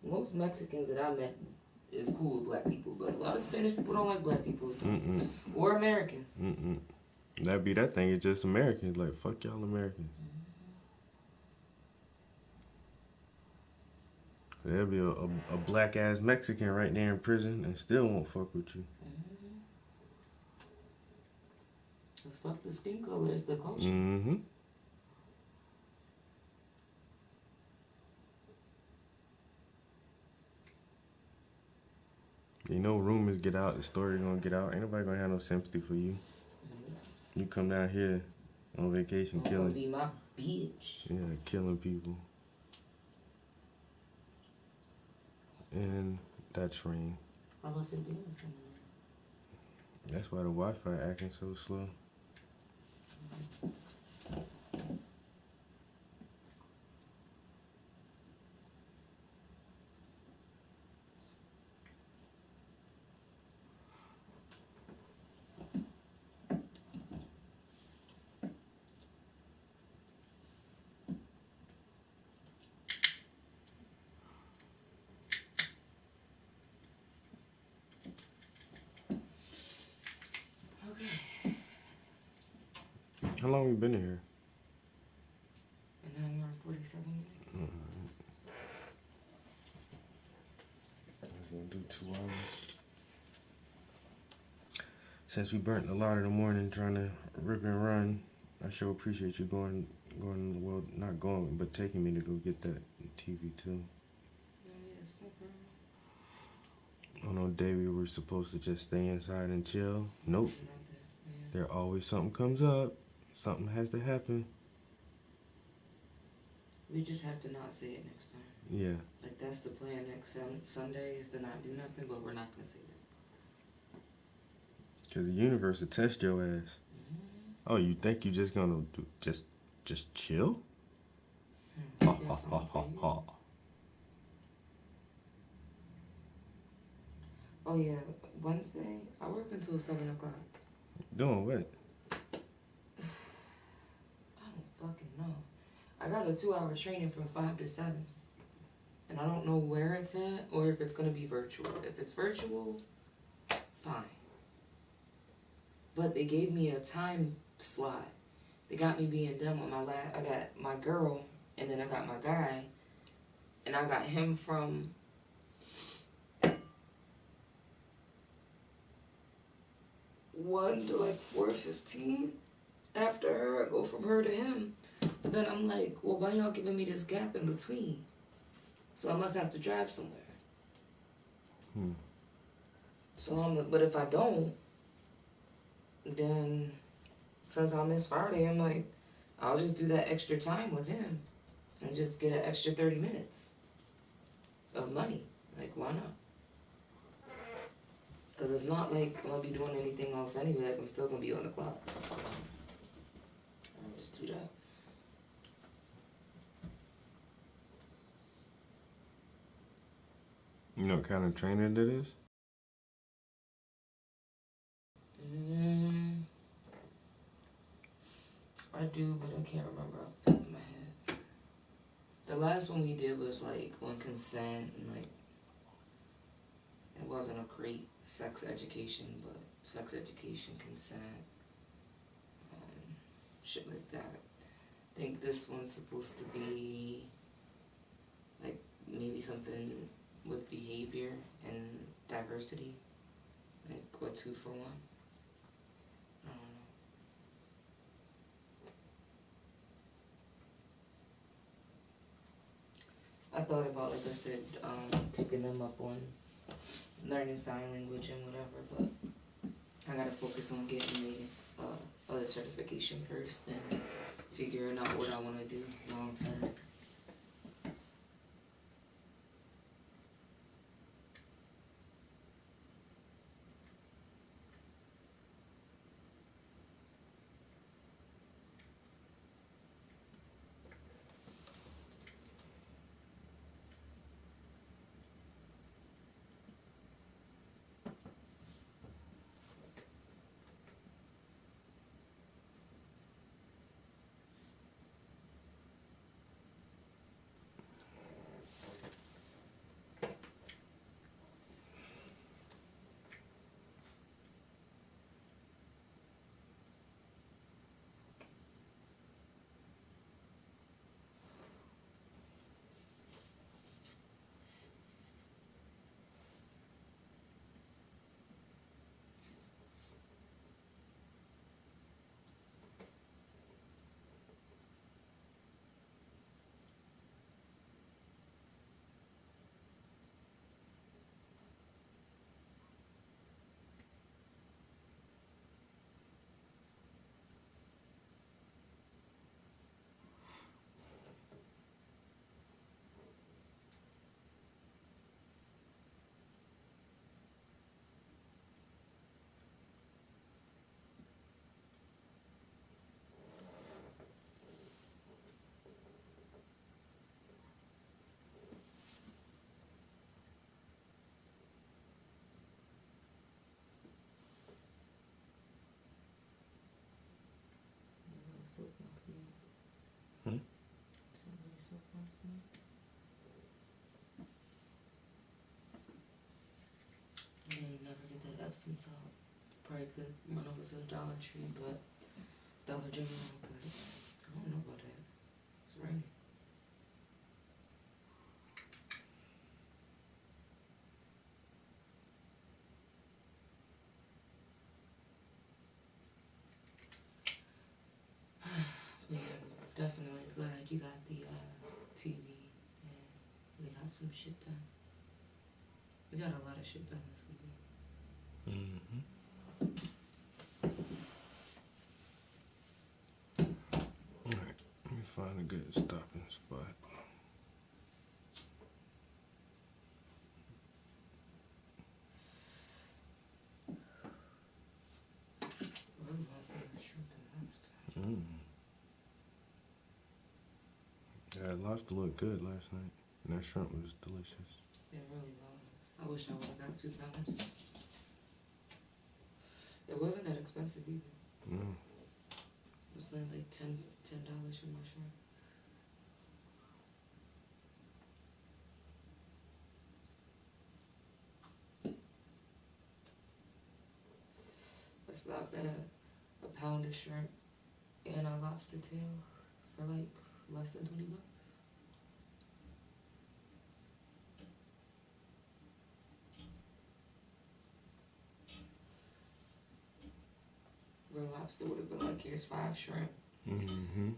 most Mexicans that I met is cool with black people, but a lot of Spanish people don't like black people, so. Or Americans. That be that thing. It's just Americans. Like fuck y'all Americans. There'll be a black ass Mexican right there in prison and still won't fuck with you. Cause fuck the skin color, it's the culture. You know, rumors get out, the story gonna get out. Ain't nobody gonna have no sympathy for you. You come down here on vacation killing. Gonna be my bitch. Yeah, killing people. And that's rain. I must say Dina's coming in. That's why the Wi-Fi acting so slow. How long we been in here? An hour and 47 minutes. I was gonna do 2 hours. Since we burnt a lot in the morning trying to rip and run, I sure appreciate you going, well, not going, but taking me to go get that TV too. Yes, no problem. I know, Davey, we're supposed to just stay inside and chill. Nope. There always something comes up. Something has to happen. We just have to not say it next time. Yeah. Like, that's the plan next Sunday, is to not do nothing, but we're not going to say that. Because the universe will test your ass. Oh, you think you just gonna do just chill? Ha ha ha ha ha. Oh yeah, Wednesday I work until 7 o'clock. Doing what? I don't fucking know. I got a 2-hour training from 5 to 7, and I don't know where it's at or if it's gonna be virtual. If it's virtual, fine. But they gave me a time slot. They got me being done with I got my girl, and then I got my guy, and I got him from 1 to like 4:15. After her, I go from her to him. But then I'm like, well, why y'all giving me this gap in between? So I must have to drive somewhere. So but if I don't, then since I miss Friday, I'm like, I'll just do that extra time with him and just get an extra 30 minutes of money. Like, why not? Because it's not like I'll be doing anything else anyway. Like, I'm still going to be on the clock. So I'll just do that. You know what kind of trainer that is? I do, but I can't remember off the top of my head. The last one we did was like on consent, and like it wasn't a great sex education, but sex education, consent, shit like that. I think this one's supposed to be like maybe something with behavior and diversity, like a 2-for-1. I don't know. I thought about, like I said, taking them up on learning sign language and whatever, but I gotta focus on getting the other certification first and figuring out what I want to do long term. I never get that Epsom salt. Probably could run over to the Dollar Tree, but Dollar General, but I don't know about that. It's raining. But yeah, I'm definitely glad you got the TV and we got some shit done. We got a lot of shit done this weekend. Alright, let me find a good stopping spot. Yeah, lobster looked good last night. And that shrimp was delicious. It really was. I wish I would have got $2. It wasn't that expensive either. No. It was only like $10 for my shrimp. It's not bad. A pound of shrimp and a lobster tail for like less than $20. Real lobster would have been like, here's 5 shrimp. Mm-hmm.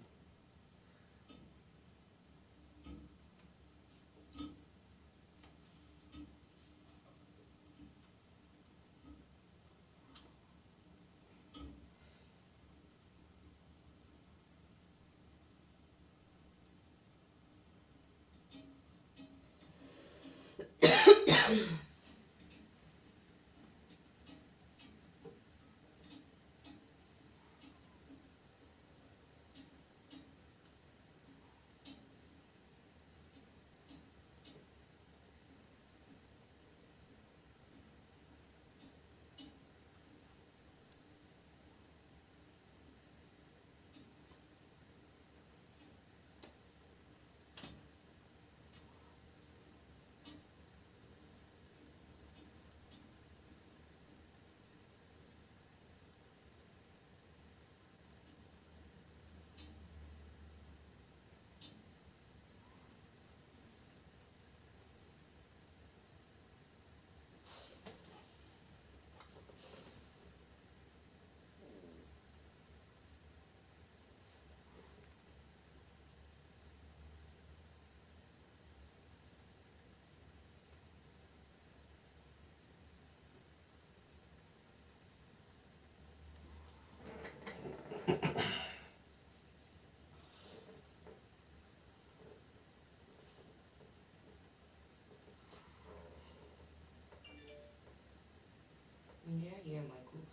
Yeah, Michael.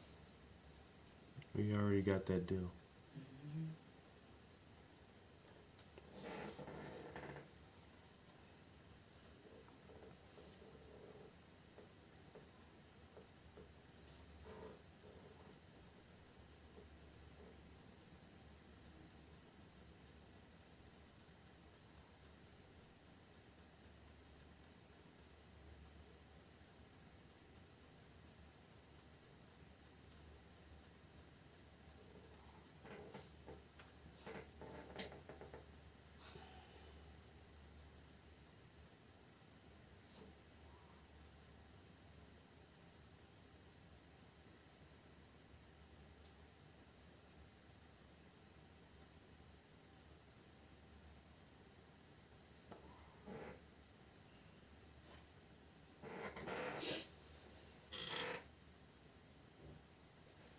We already got that deal. Mm-hmm.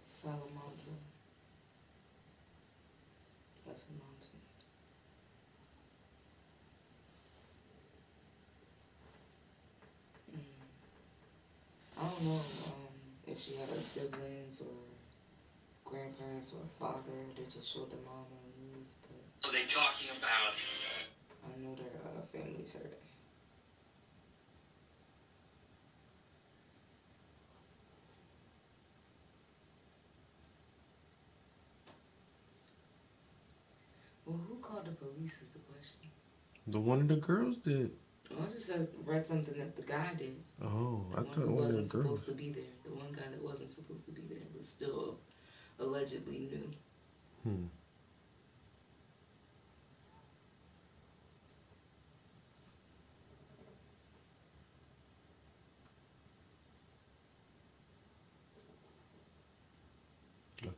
Salamanca. That's her mom's name. I don't know if she had like siblings or grandparents or a father that just showed the mom on the news, but What are they talking about? I know their family's hurting. Well, who called the police is the question. The one of the girls did. I just read something that the guy did. Oh, I thought one one of the wasn't supposed girls. to be there. The one guy that wasn't supposed to be there, but still allegedly knew. I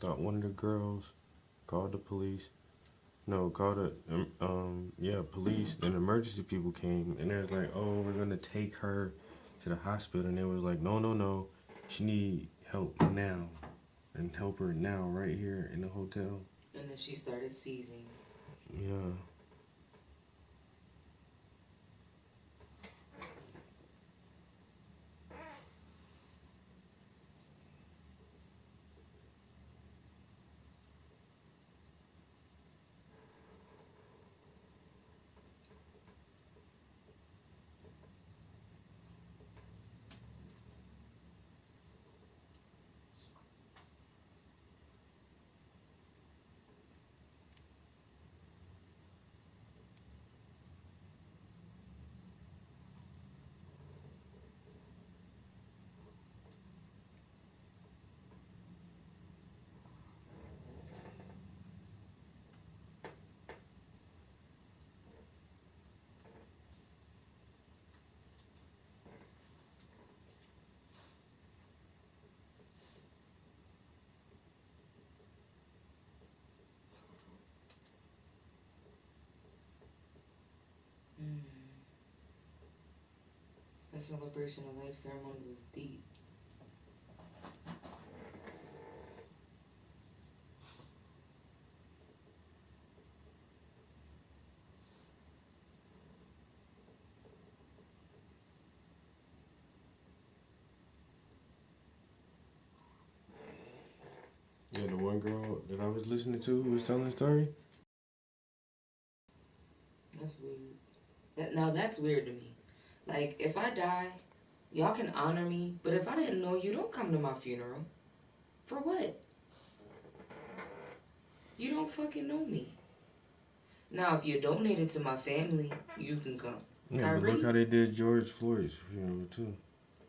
thought one of the girls called the police. No, called the police. Then emergency people came and they was like, "Oh, we're gonna take her to the hospital." And they was like, "No, she need help now, and help her now right here in the hotel." And then she started seizing. Yeah. That celebration of life ceremony was deep. Yeah, the one girl that I was listening to who was telling the story. That's weird. That's weird to me. Like, if I die, y'all can honor me, but if I didn't know you, don't come to my funeral. For what? You don't fucking know me. Now, if you donated to my family, you can come. Yeah, but look how they did George Floyd's funeral too.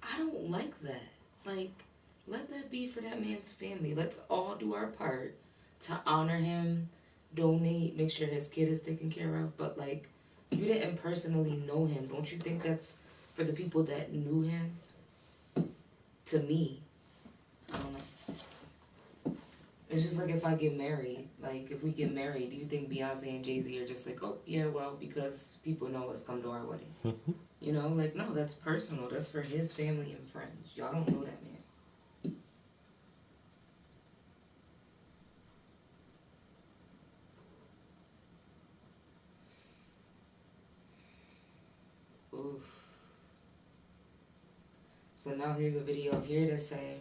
I don't like that. Like, let that be for that man's family. Let's all do our part to honor him, donate, make sure his kid is taken care of. But, like, you didn't personally know him. Don't you think that's for the people that knew him? To me, I don't know. It's just like if I get married. Like, if we get married, do you think Beyonce and Jay-Z are just like, oh, yeah, well, because people know us, come to our wedding? You know, like, no, that's personal. That's for his family and friends. Y'all don't know that man. Oof. So now here's a video of here that's saying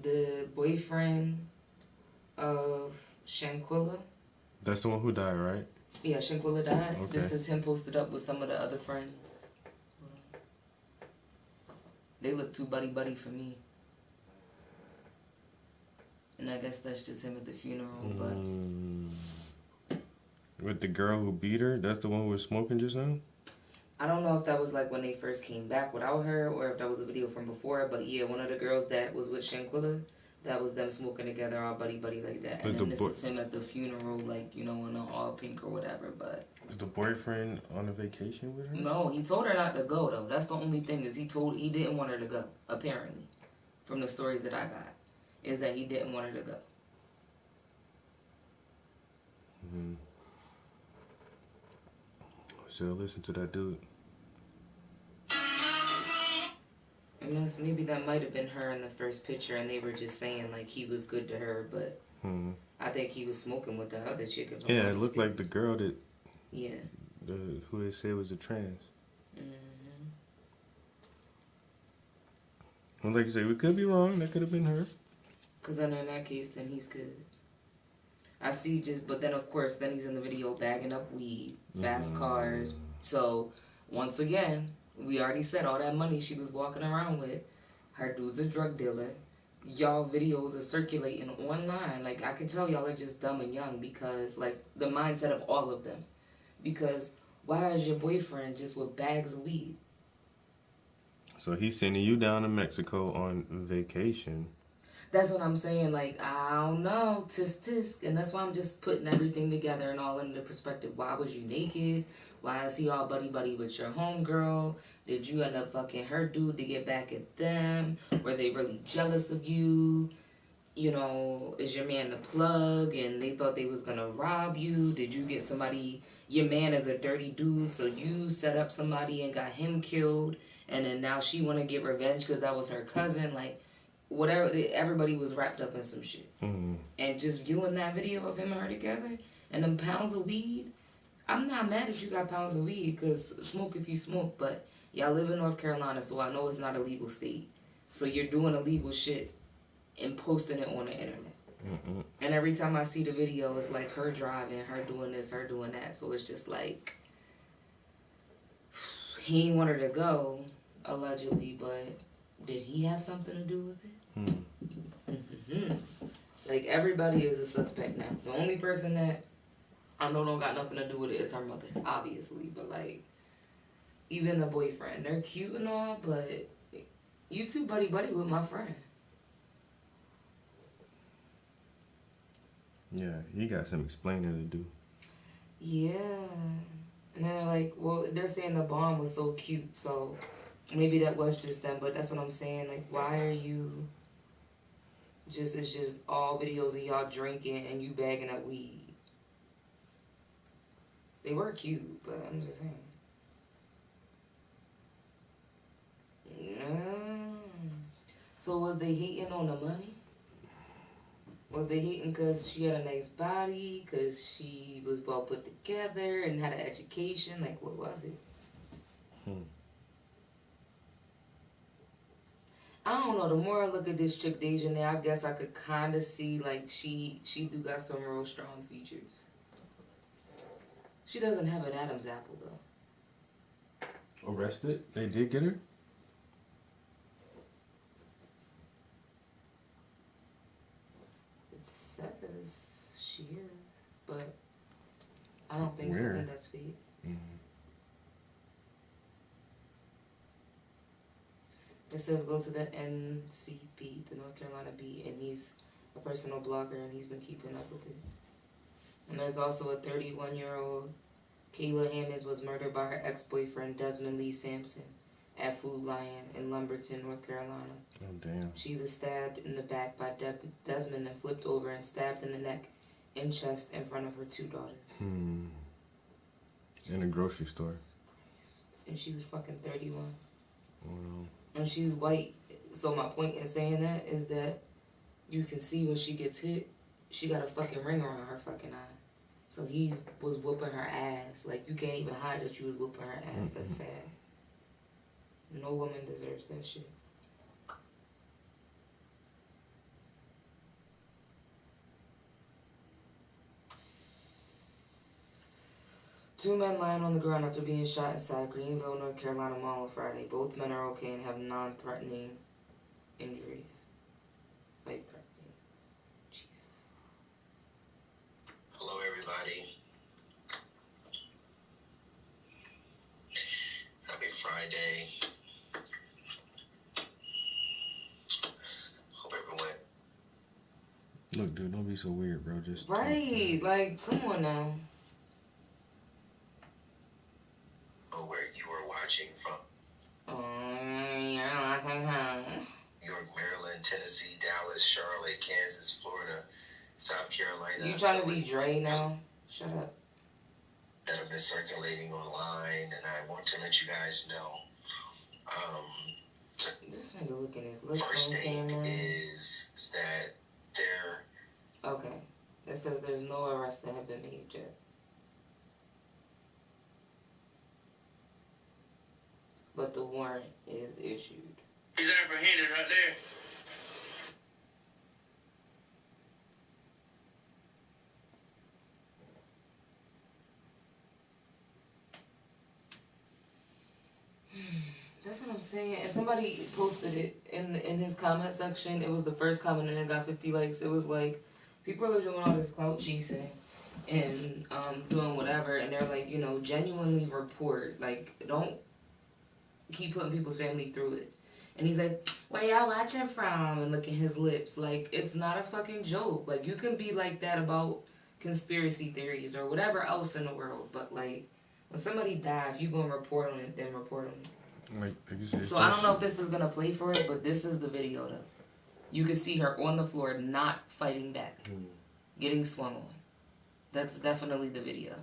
the boyfriend of Shanquella. That's the one who died, right? Yeah, Shanquella died. Okay. This is him posted up with some of the other friends. They look too buddy-buddy for me. And I guess that's just him at the funeral, but... With the girl who beat her? That's the one who was smoking just now? I don't know if that was like when they first came back without her or if that was a video from before, but yeah, one of the girls that was with Shanquella, that was them smoking together all buddy-buddy like that. And then this is him at the funeral, like, you know, in all pink or whatever, but... Is the boyfriend on a vacation with her? No, he told her not to go, though. That's the only thing, is he didn't want her to go, apparently. From the stories that I got, is that he didn't want her to go. So listen to that dude. Unless maybe that might have been her in the first picture and they were just saying like he was good to her, but I think he was smoking with the other chick. Yeah, it looked like the girl that who they say was a trans. Well, like you say, we could be wrong. That could have been her. Because then in that case, then he's good. I see but then of course, then he's in the video bagging up weed, fast cars. So, once again, we already said all that money she was walking around with, her dude's a drug dealer. Y'all videos are circulating online. Like, I can tell y'all are just dumb and young because, like, the mindset of all of them. Because why is your boyfriend just with bags of weed? So he's sending you down to Mexico on vacation. That's what I'm saying. Like, I don't know, tisk. And that's why I'm just putting everything together and all into perspective. Why was you naked? Why is he all buddy with your homegirl? Did you end up fucking her dude to get back at them? Were they really jealous of you? You know, is your man the plug and they thought they was gonna rob you? Did you get somebody, your man is a dirty dude, so you set up somebody and got him killed, and then now she wanna get revenge because that was her cousin? Like, whatever, everybody was wrapped up in some shit. Mm-hmm. And just viewing that video of him and her together and them pounds of weed, I'm not mad if you got pounds of weed, because smoke if you smoke, but y'all live in North Carolina, so I know it's not a legal state. So you're doing illegal shit and posting it on the internet. Mm-hmm. And every time I see the video, it's like her driving, her doing this, her doing that. So it's just like, he ain't want her to go, allegedly, but did he have something to do with it? Mm-hmm. Like, everybody is a suspect now. The only person that I know don't got nothing to do with it is her mother, obviously. But, like, even the boyfriend, they're cute and all, but you two buddy with my friend. Yeah, he got some explaining to do. Yeah. And they're like, well, they're saying the bomb was so cute, so maybe that was just them, but that's what I'm saying. Like, why are you it's just all videos of y'all drinking and you bagging up weed? They were cute, but I'm just saying. So was they hating on the money? Was they hating because she had a nice body, because she was well put together and had an education? Like, what was it? I don't know. The more I look at this chick Dejanay, I guess I could kind of see, like, she do got some real strong features. She doesn't have an Adam's apple, though. Arrested? They did get her? It says she is, but I don't think so. I Where? think that's fake. Mm-hmm. It says go to the NCB, the North Carolina beat, and he's a personal blogger, and he's been keeping up with it. And there's also a 31-year-old, Kayla Hammonds, was murdered by her ex-boyfriend, Desmond Lee Sampson, at Food Lion in Lumberton, North Carolina. Oh, damn. She was stabbed in the back by Desmond and flipped over and stabbed in the neck and chest in front of her two daughters. In a grocery store. And she was fucking 31. Wow. And she's white. So my point in saying that is that you can see when she gets hit, she got a fucking ring around her fucking eye. So he was whooping her ass. Like, you can't even hide that you was whooping her ass. That's sad. No woman deserves that shit. Two men lying on the ground after being shot inside Greenville, North Carolina Mall on Friday. Both men are okay and have non-threatening injuries. Life-threatening. Jesus. Hello, everybody. Happy Friday. Hope everyone. Look, dude, don't be so weird, bro. Just Right. Like, come on now. Where you are watching from. You're watching home. New York, Maryland, Tennessee, Dallas, Charlotte, Kansas, Florida, South Carolina. You trying to be Dre now? Shut up. That have been circulating online, and I want to let you guys know. This nigga looking his lips First on thing camera. is that there. Okay. It says there's no arrests that have been made yet. But the warrant is issued. He's apprehended right there. That's what I'm saying. And somebody posted it in his comment section. It was the first comment and it got 50 likes. It was like, people are doing all this clout chasing and doing whatever. And they're like, you know, genuinely report. Like, don't keep putting people's family through it. And he's like, where y'all watching from? And look at his lips. Like, it's not a fucking joke. Like, you can be like that about conspiracy theories or whatever else in the world. But, like, when somebody dies, if you go and report on it, then report on it. Like, So I don't know if this is going to play for it, but this is the video, though. You can see her on the floor not fighting back. Getting swung on. That's definitely the video.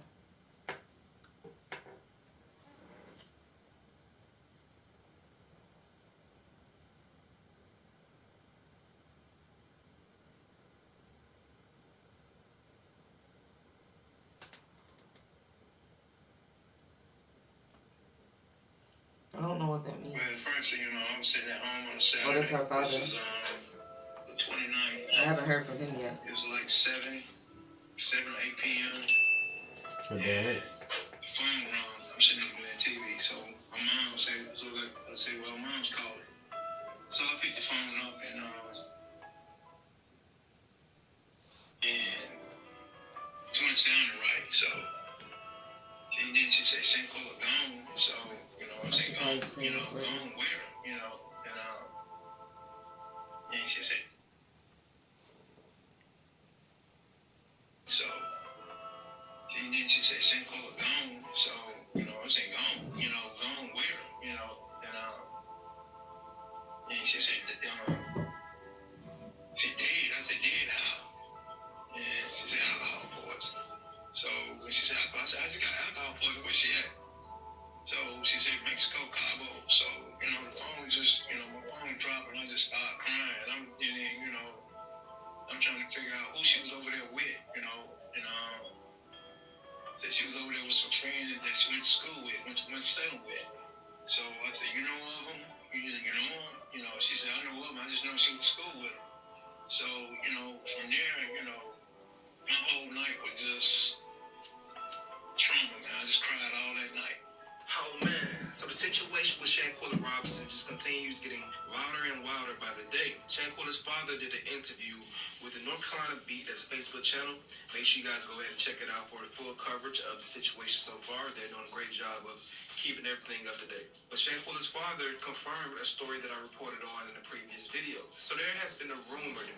I don't know what that means. Well, first, you know, I was sitting at home on a Saturday. Oh, that's her father. This was the 29th. I haven't heard from him yet. It was like 7 or 8 p.m. Her dad. The phone rang. I'm sitting there playing TV. So my mom said, I said, well, mom's calling. So I picked the phone up and it wasn't sounding right. So and then she said, Shanquella gone. So, you know, I said, gone, gone where? You know, and she said, so, and then she said, Shanquella gone. So, you know, I said, gone, gone where? You know, and she said, she did. I said, did how? And she said, alcohol poison. So when she said alcohol, I said, I just got alcohol poison. Where she at? So she said, Mexico, Cabo. So, you know, the phone just, my phone dropped and I just started crying. I'm trying to figure out who she was over there with, and said she was over there with some friends that she went to school with, went to Salem with. So I said, you know of them? You know them? She said, I know of them. I just know she went to school with them. So, from there, my whole night was just trauma, man. I just cried all that night. Oh, man. So the situation with Shanquella Robinson just continues getting wilder and wilder by the day. Shanquella's father did an interview with the North Carolina Beat, that's a Facebook channel. Make sure you guys go ahead and check it out for the full coverage of the situation so far. They're doing a great job of keeping everything up to date. But Shanquella's father confirmed a story that I reported on in the previous video. So there has been a rumored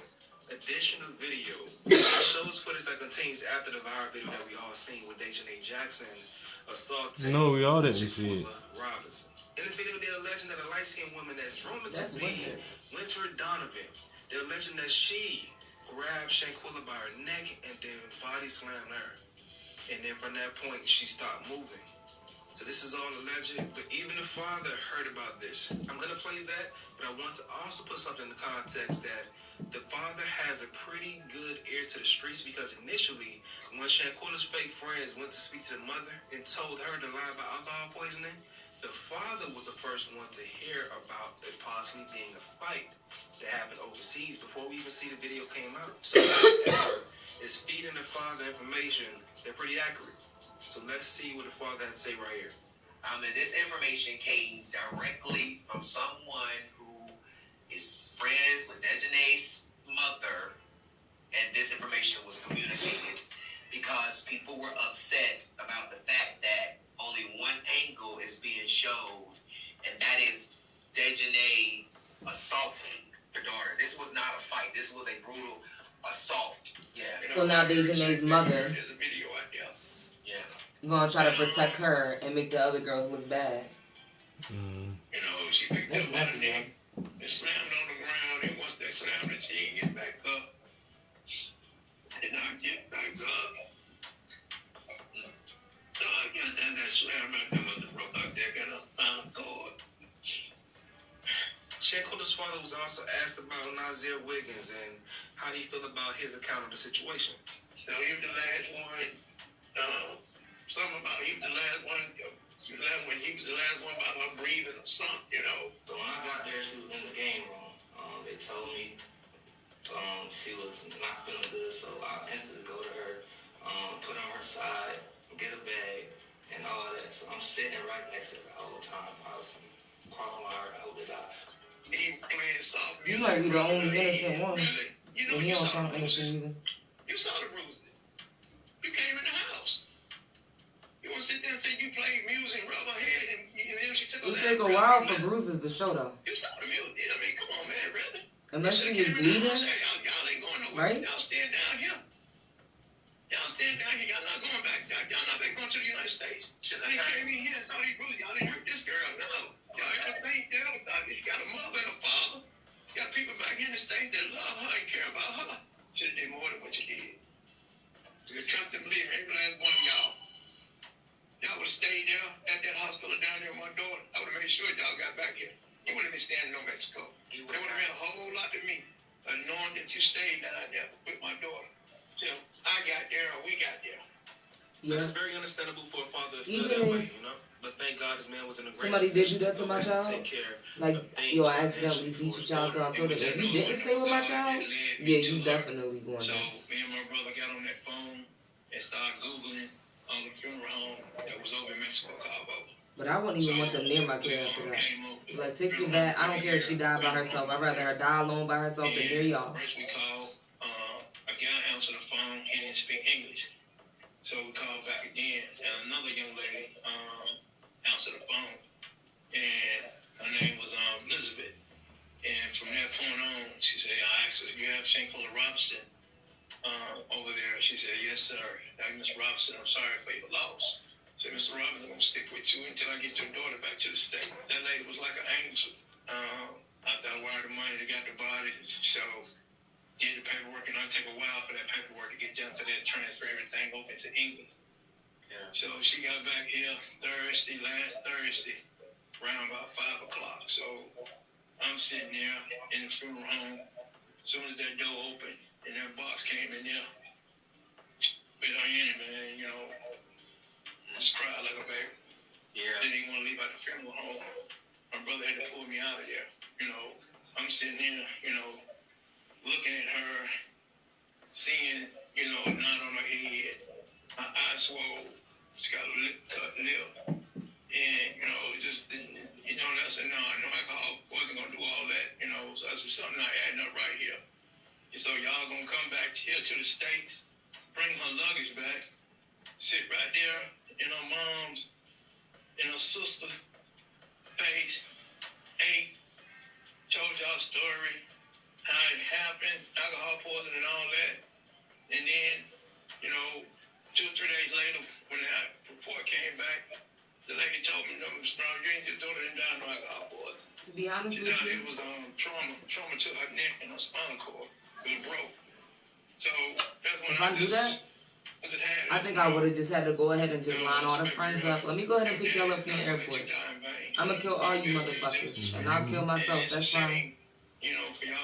additional video that shows footage that contains after the viral video that we all seen with Dejanay Jackson assaulting No, we all didn't see it. Robinson. In the video, they're alleging that a light-skinned woman that's rumored to be Winter Donovan, they're alleging that she grabbed Shanquella by her neck and then body slammed her. And then from that point, she stopped moving. So this is all alleged, but even the father heard about this. I'm going to play that, but I want to also put something in the context that the father has a pretty good ear to the streets, because initially, when Shanquella's fake friends went to speak to the mother and told her to lie about alcohol poisoning, the father was the first one to hear about it possibly being a fight that happened overseas before we even see the video came out. So whoever is feeding the father information, they're pretty accurate. So let's see what the father has to say right here. And this information came directly from someone who is friends with Dejanay's mother, and this information was communicated because people were upset about the fact that only one angle is being showed, and that is Dejanay assaulting her daughter. This was not a fight. This was a brutal assault. Yeah. So now Dejanay's mother There's a video out there. Yeah. gonna try to protect her and make the other girls look bad. She picked That's up messy, her neck and slammed on the ground, and once they slammed her, she didn't get back up. And I get back up. So I got that slam right there with the broke out there, got a final cord. Shanquella's father was also asked about Nazir Wiggins and how do you feel about his account of the situation. So he was the last one. Something about he was the last one. He was the last one about her breathing or something, So when I got there, she was in the game room. They told me she was not feeling good, so I instantly go to her, put her on her side, get a bag, and all that. So I'm sitting right next to her the whole time. I was crawling with her. I hope to die. He playing soft music. You might be the only innocent one. Really? And he don't sound innocent either. You saw the bruises. You came in the house. You want to sit there and say you played music and rub her head, and then she took It take a while for bruises to show though. You saw the music. I mean, come on, man, really? Unless she was bleeding, y'all ain't going nowhere. right? Y'all stand down here. Y'all stand down here. Y'all not going back. Y'all not back going to the United States. Shit, they came in here and thought y'all didn't hurt this girl. No. Y'all entertained her. You got a mother and a father. You got people back in the state that love her and care about her. Should have did more than what you did. You trust and believe every last one of y'all. Y'all would have stayed there at that hospital down there with my daughter. I would have made sure y'all got back here. You wouldn't have been standing in Mexico. It would have meant a whole lot to me, knowing that you stayed down there with my daughter. So I got there or we got there. Yeah. It's very understandable for a father to feel Even that if way, you know? But thank God this man was in a great somebody did you position that to my child, like yo, I accidentally beat your child till I killed it. If you didn't stay with my child, yeah, you definitely going So there. me and my brother got on that phone and started Googling on the funeral home that was over in Mexico, Cabo. But I wouldn't even want them near my kid after that. Like, take your bad. I don't care if she died by herself. I'd rather her die alone by herself than near y'all. First we called, a guy answered the phone. He didn't speak English. So we called back again, and another young lady answered the phone. And her name was Elizabeth. And from that point on, she said, I asked her, you have Shankola Robinson over there? She said, yes, sir. Mr. Robinson, I'm sorry for your loss. I said, Mr. Robinson, I'm going to stick with you until I get your daughter back to the state. That lady was like an angel. After I wired the money, they got the body. So did the paperwork, and it'll take a while for that paperwork to get done, so they'll transfer everything over to England. Yeah. So she got back here last Thursday, around about 5 o'clock. So I'm sitting there in the funeral home. As soon as that door opened and that box came in there, bit on in it, man, you know, just cried like a baby. Yeah. Didn't even want to leave out the funeral home. My brother had to pull me out of there. You know, I'm sitting there, you know, looking at her, seeing, you know, a knot on her head, her eyes swole, she got a cut lip, and, you know, just, you know, and I said, no, alcohol wasn't going to do all that, you know, so I said, something not adding up right here. And so y'all going to come back here to the States, bring her luggage back, sit right there in her mom's, in her sister's face, ate, told y'all a story, how it happened, alcohol poisoning and all that. And then, you know, 2 or 3 days later, when that report came back, the lady told me, no, Mr. Brown, your daughter didn't die of alcohol poisoning. To be honest with you, it was trauma to her neck and her spinal cord. It was broke. So that's when if I do that, I think I would have just had to go ahead and just line all the friends up. Let me go ahead and pick y'all up from the airport. I'm gonna kill all you motherfuckers, and I'll kill myself. That's fine.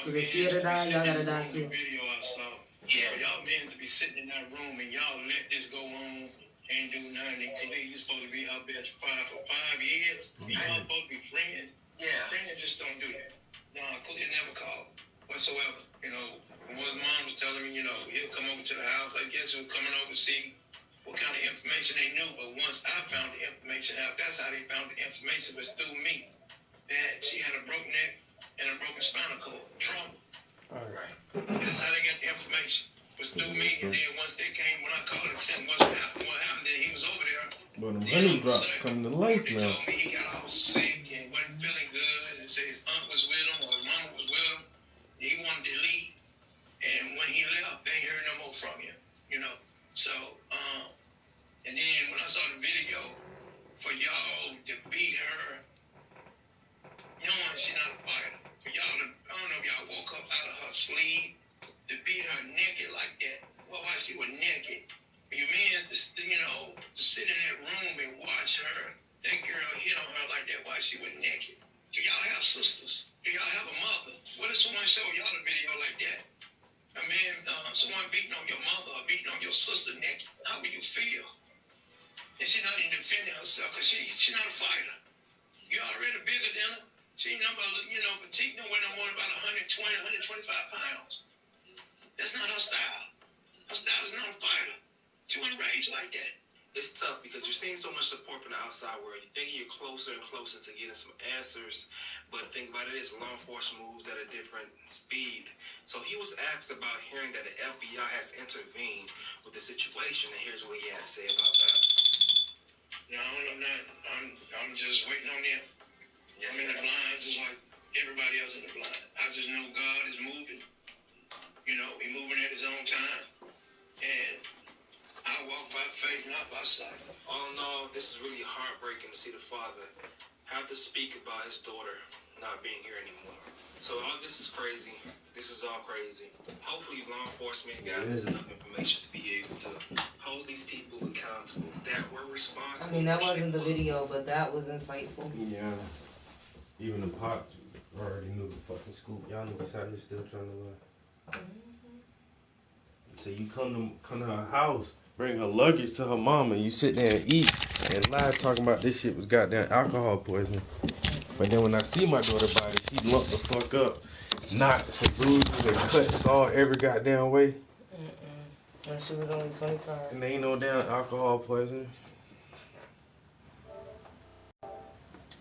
Because if she had to die, y'all gotta die too. Yeah, y'all men to be sitting in that room and y'all let this go on and do nothing. Khalid, you're supposed to be her best friend for 5 years. Y'all supposed to be friends. Yeah. Friends just don't do that. No, Khalid never called whatsoever. You know, what mom was telling me, you know, he'll come over to the house. I guess he was coming over to see what kind of information they knew. But once I found the information out, that's how they found the information, was through me. That she had a broken neck and a broken spinal cord, trauma. All right. That's how they got the information. Was through me, and then once they came, when I called and said what happened, then he was over there. But them honey drops coming to life now. He told me he got all sick and wasn't feeling good, and said his aunt was with him or his mama was with him. He wanted to leave, and when he left, they ain't heard no more from him. You know. So, and then when I saw the video, for y'all to beat her, knowing she's not a fighter. For y'all to, I don't know if y'all woke up out of her sleep, to beat her naked like that. Well, why she was naked? Your man, you know, to sit in that room and watch her, that girl hit on her like that while she was naked. Do y'all have sisters? Do y'all have a mother? What if someone show y'all a video like that? I mean, someone beating on your mother or beating on your sister naked, how would you feel? And she's not even defending herself because she's not a fighter. You're already bigger than her. She number, you know, petite no more than about 120, 125 pounds. That's not her style. Her style is not a fighter. She wasn't raised like that. It's tough because you're seeing so much support from the outside world. You're thinking you're closer and closer to getting some answers. But the thing about it is law enforcement moves at a different speed. So he was asked about hearing that the FBI has intervened with the situation, and here's what he had to say about that. No, I'm not. I'm just waiting on them. I'm in the blind just like everybody else in the blind. I just know God is moving. You know, He's moving at His own time. And I walk by faith, not by sight. All in all, this is really heartbreaking to see the father have to speak about his daughter not being here anymore. So all this is crazy. This is all crazy. Hopefully law enforcement got enough information to be able to hold these people accountable that were responsible. I mean, that wasn't the video, but that was insightful. Yeah. Even the pops already knew the fucking scoop. Y'all niggas out here still trying to lie. So you come to her house, bring her luggage to her mama, and you sit there and eat and lie talking about this shit was goddamn alcohol poisoning. But then when I see my daughter body, she lumped the fuck up. Knots and bruises and cuts all every goddamn way. And she was only 25. And they ain't no damn alcohol poisoning.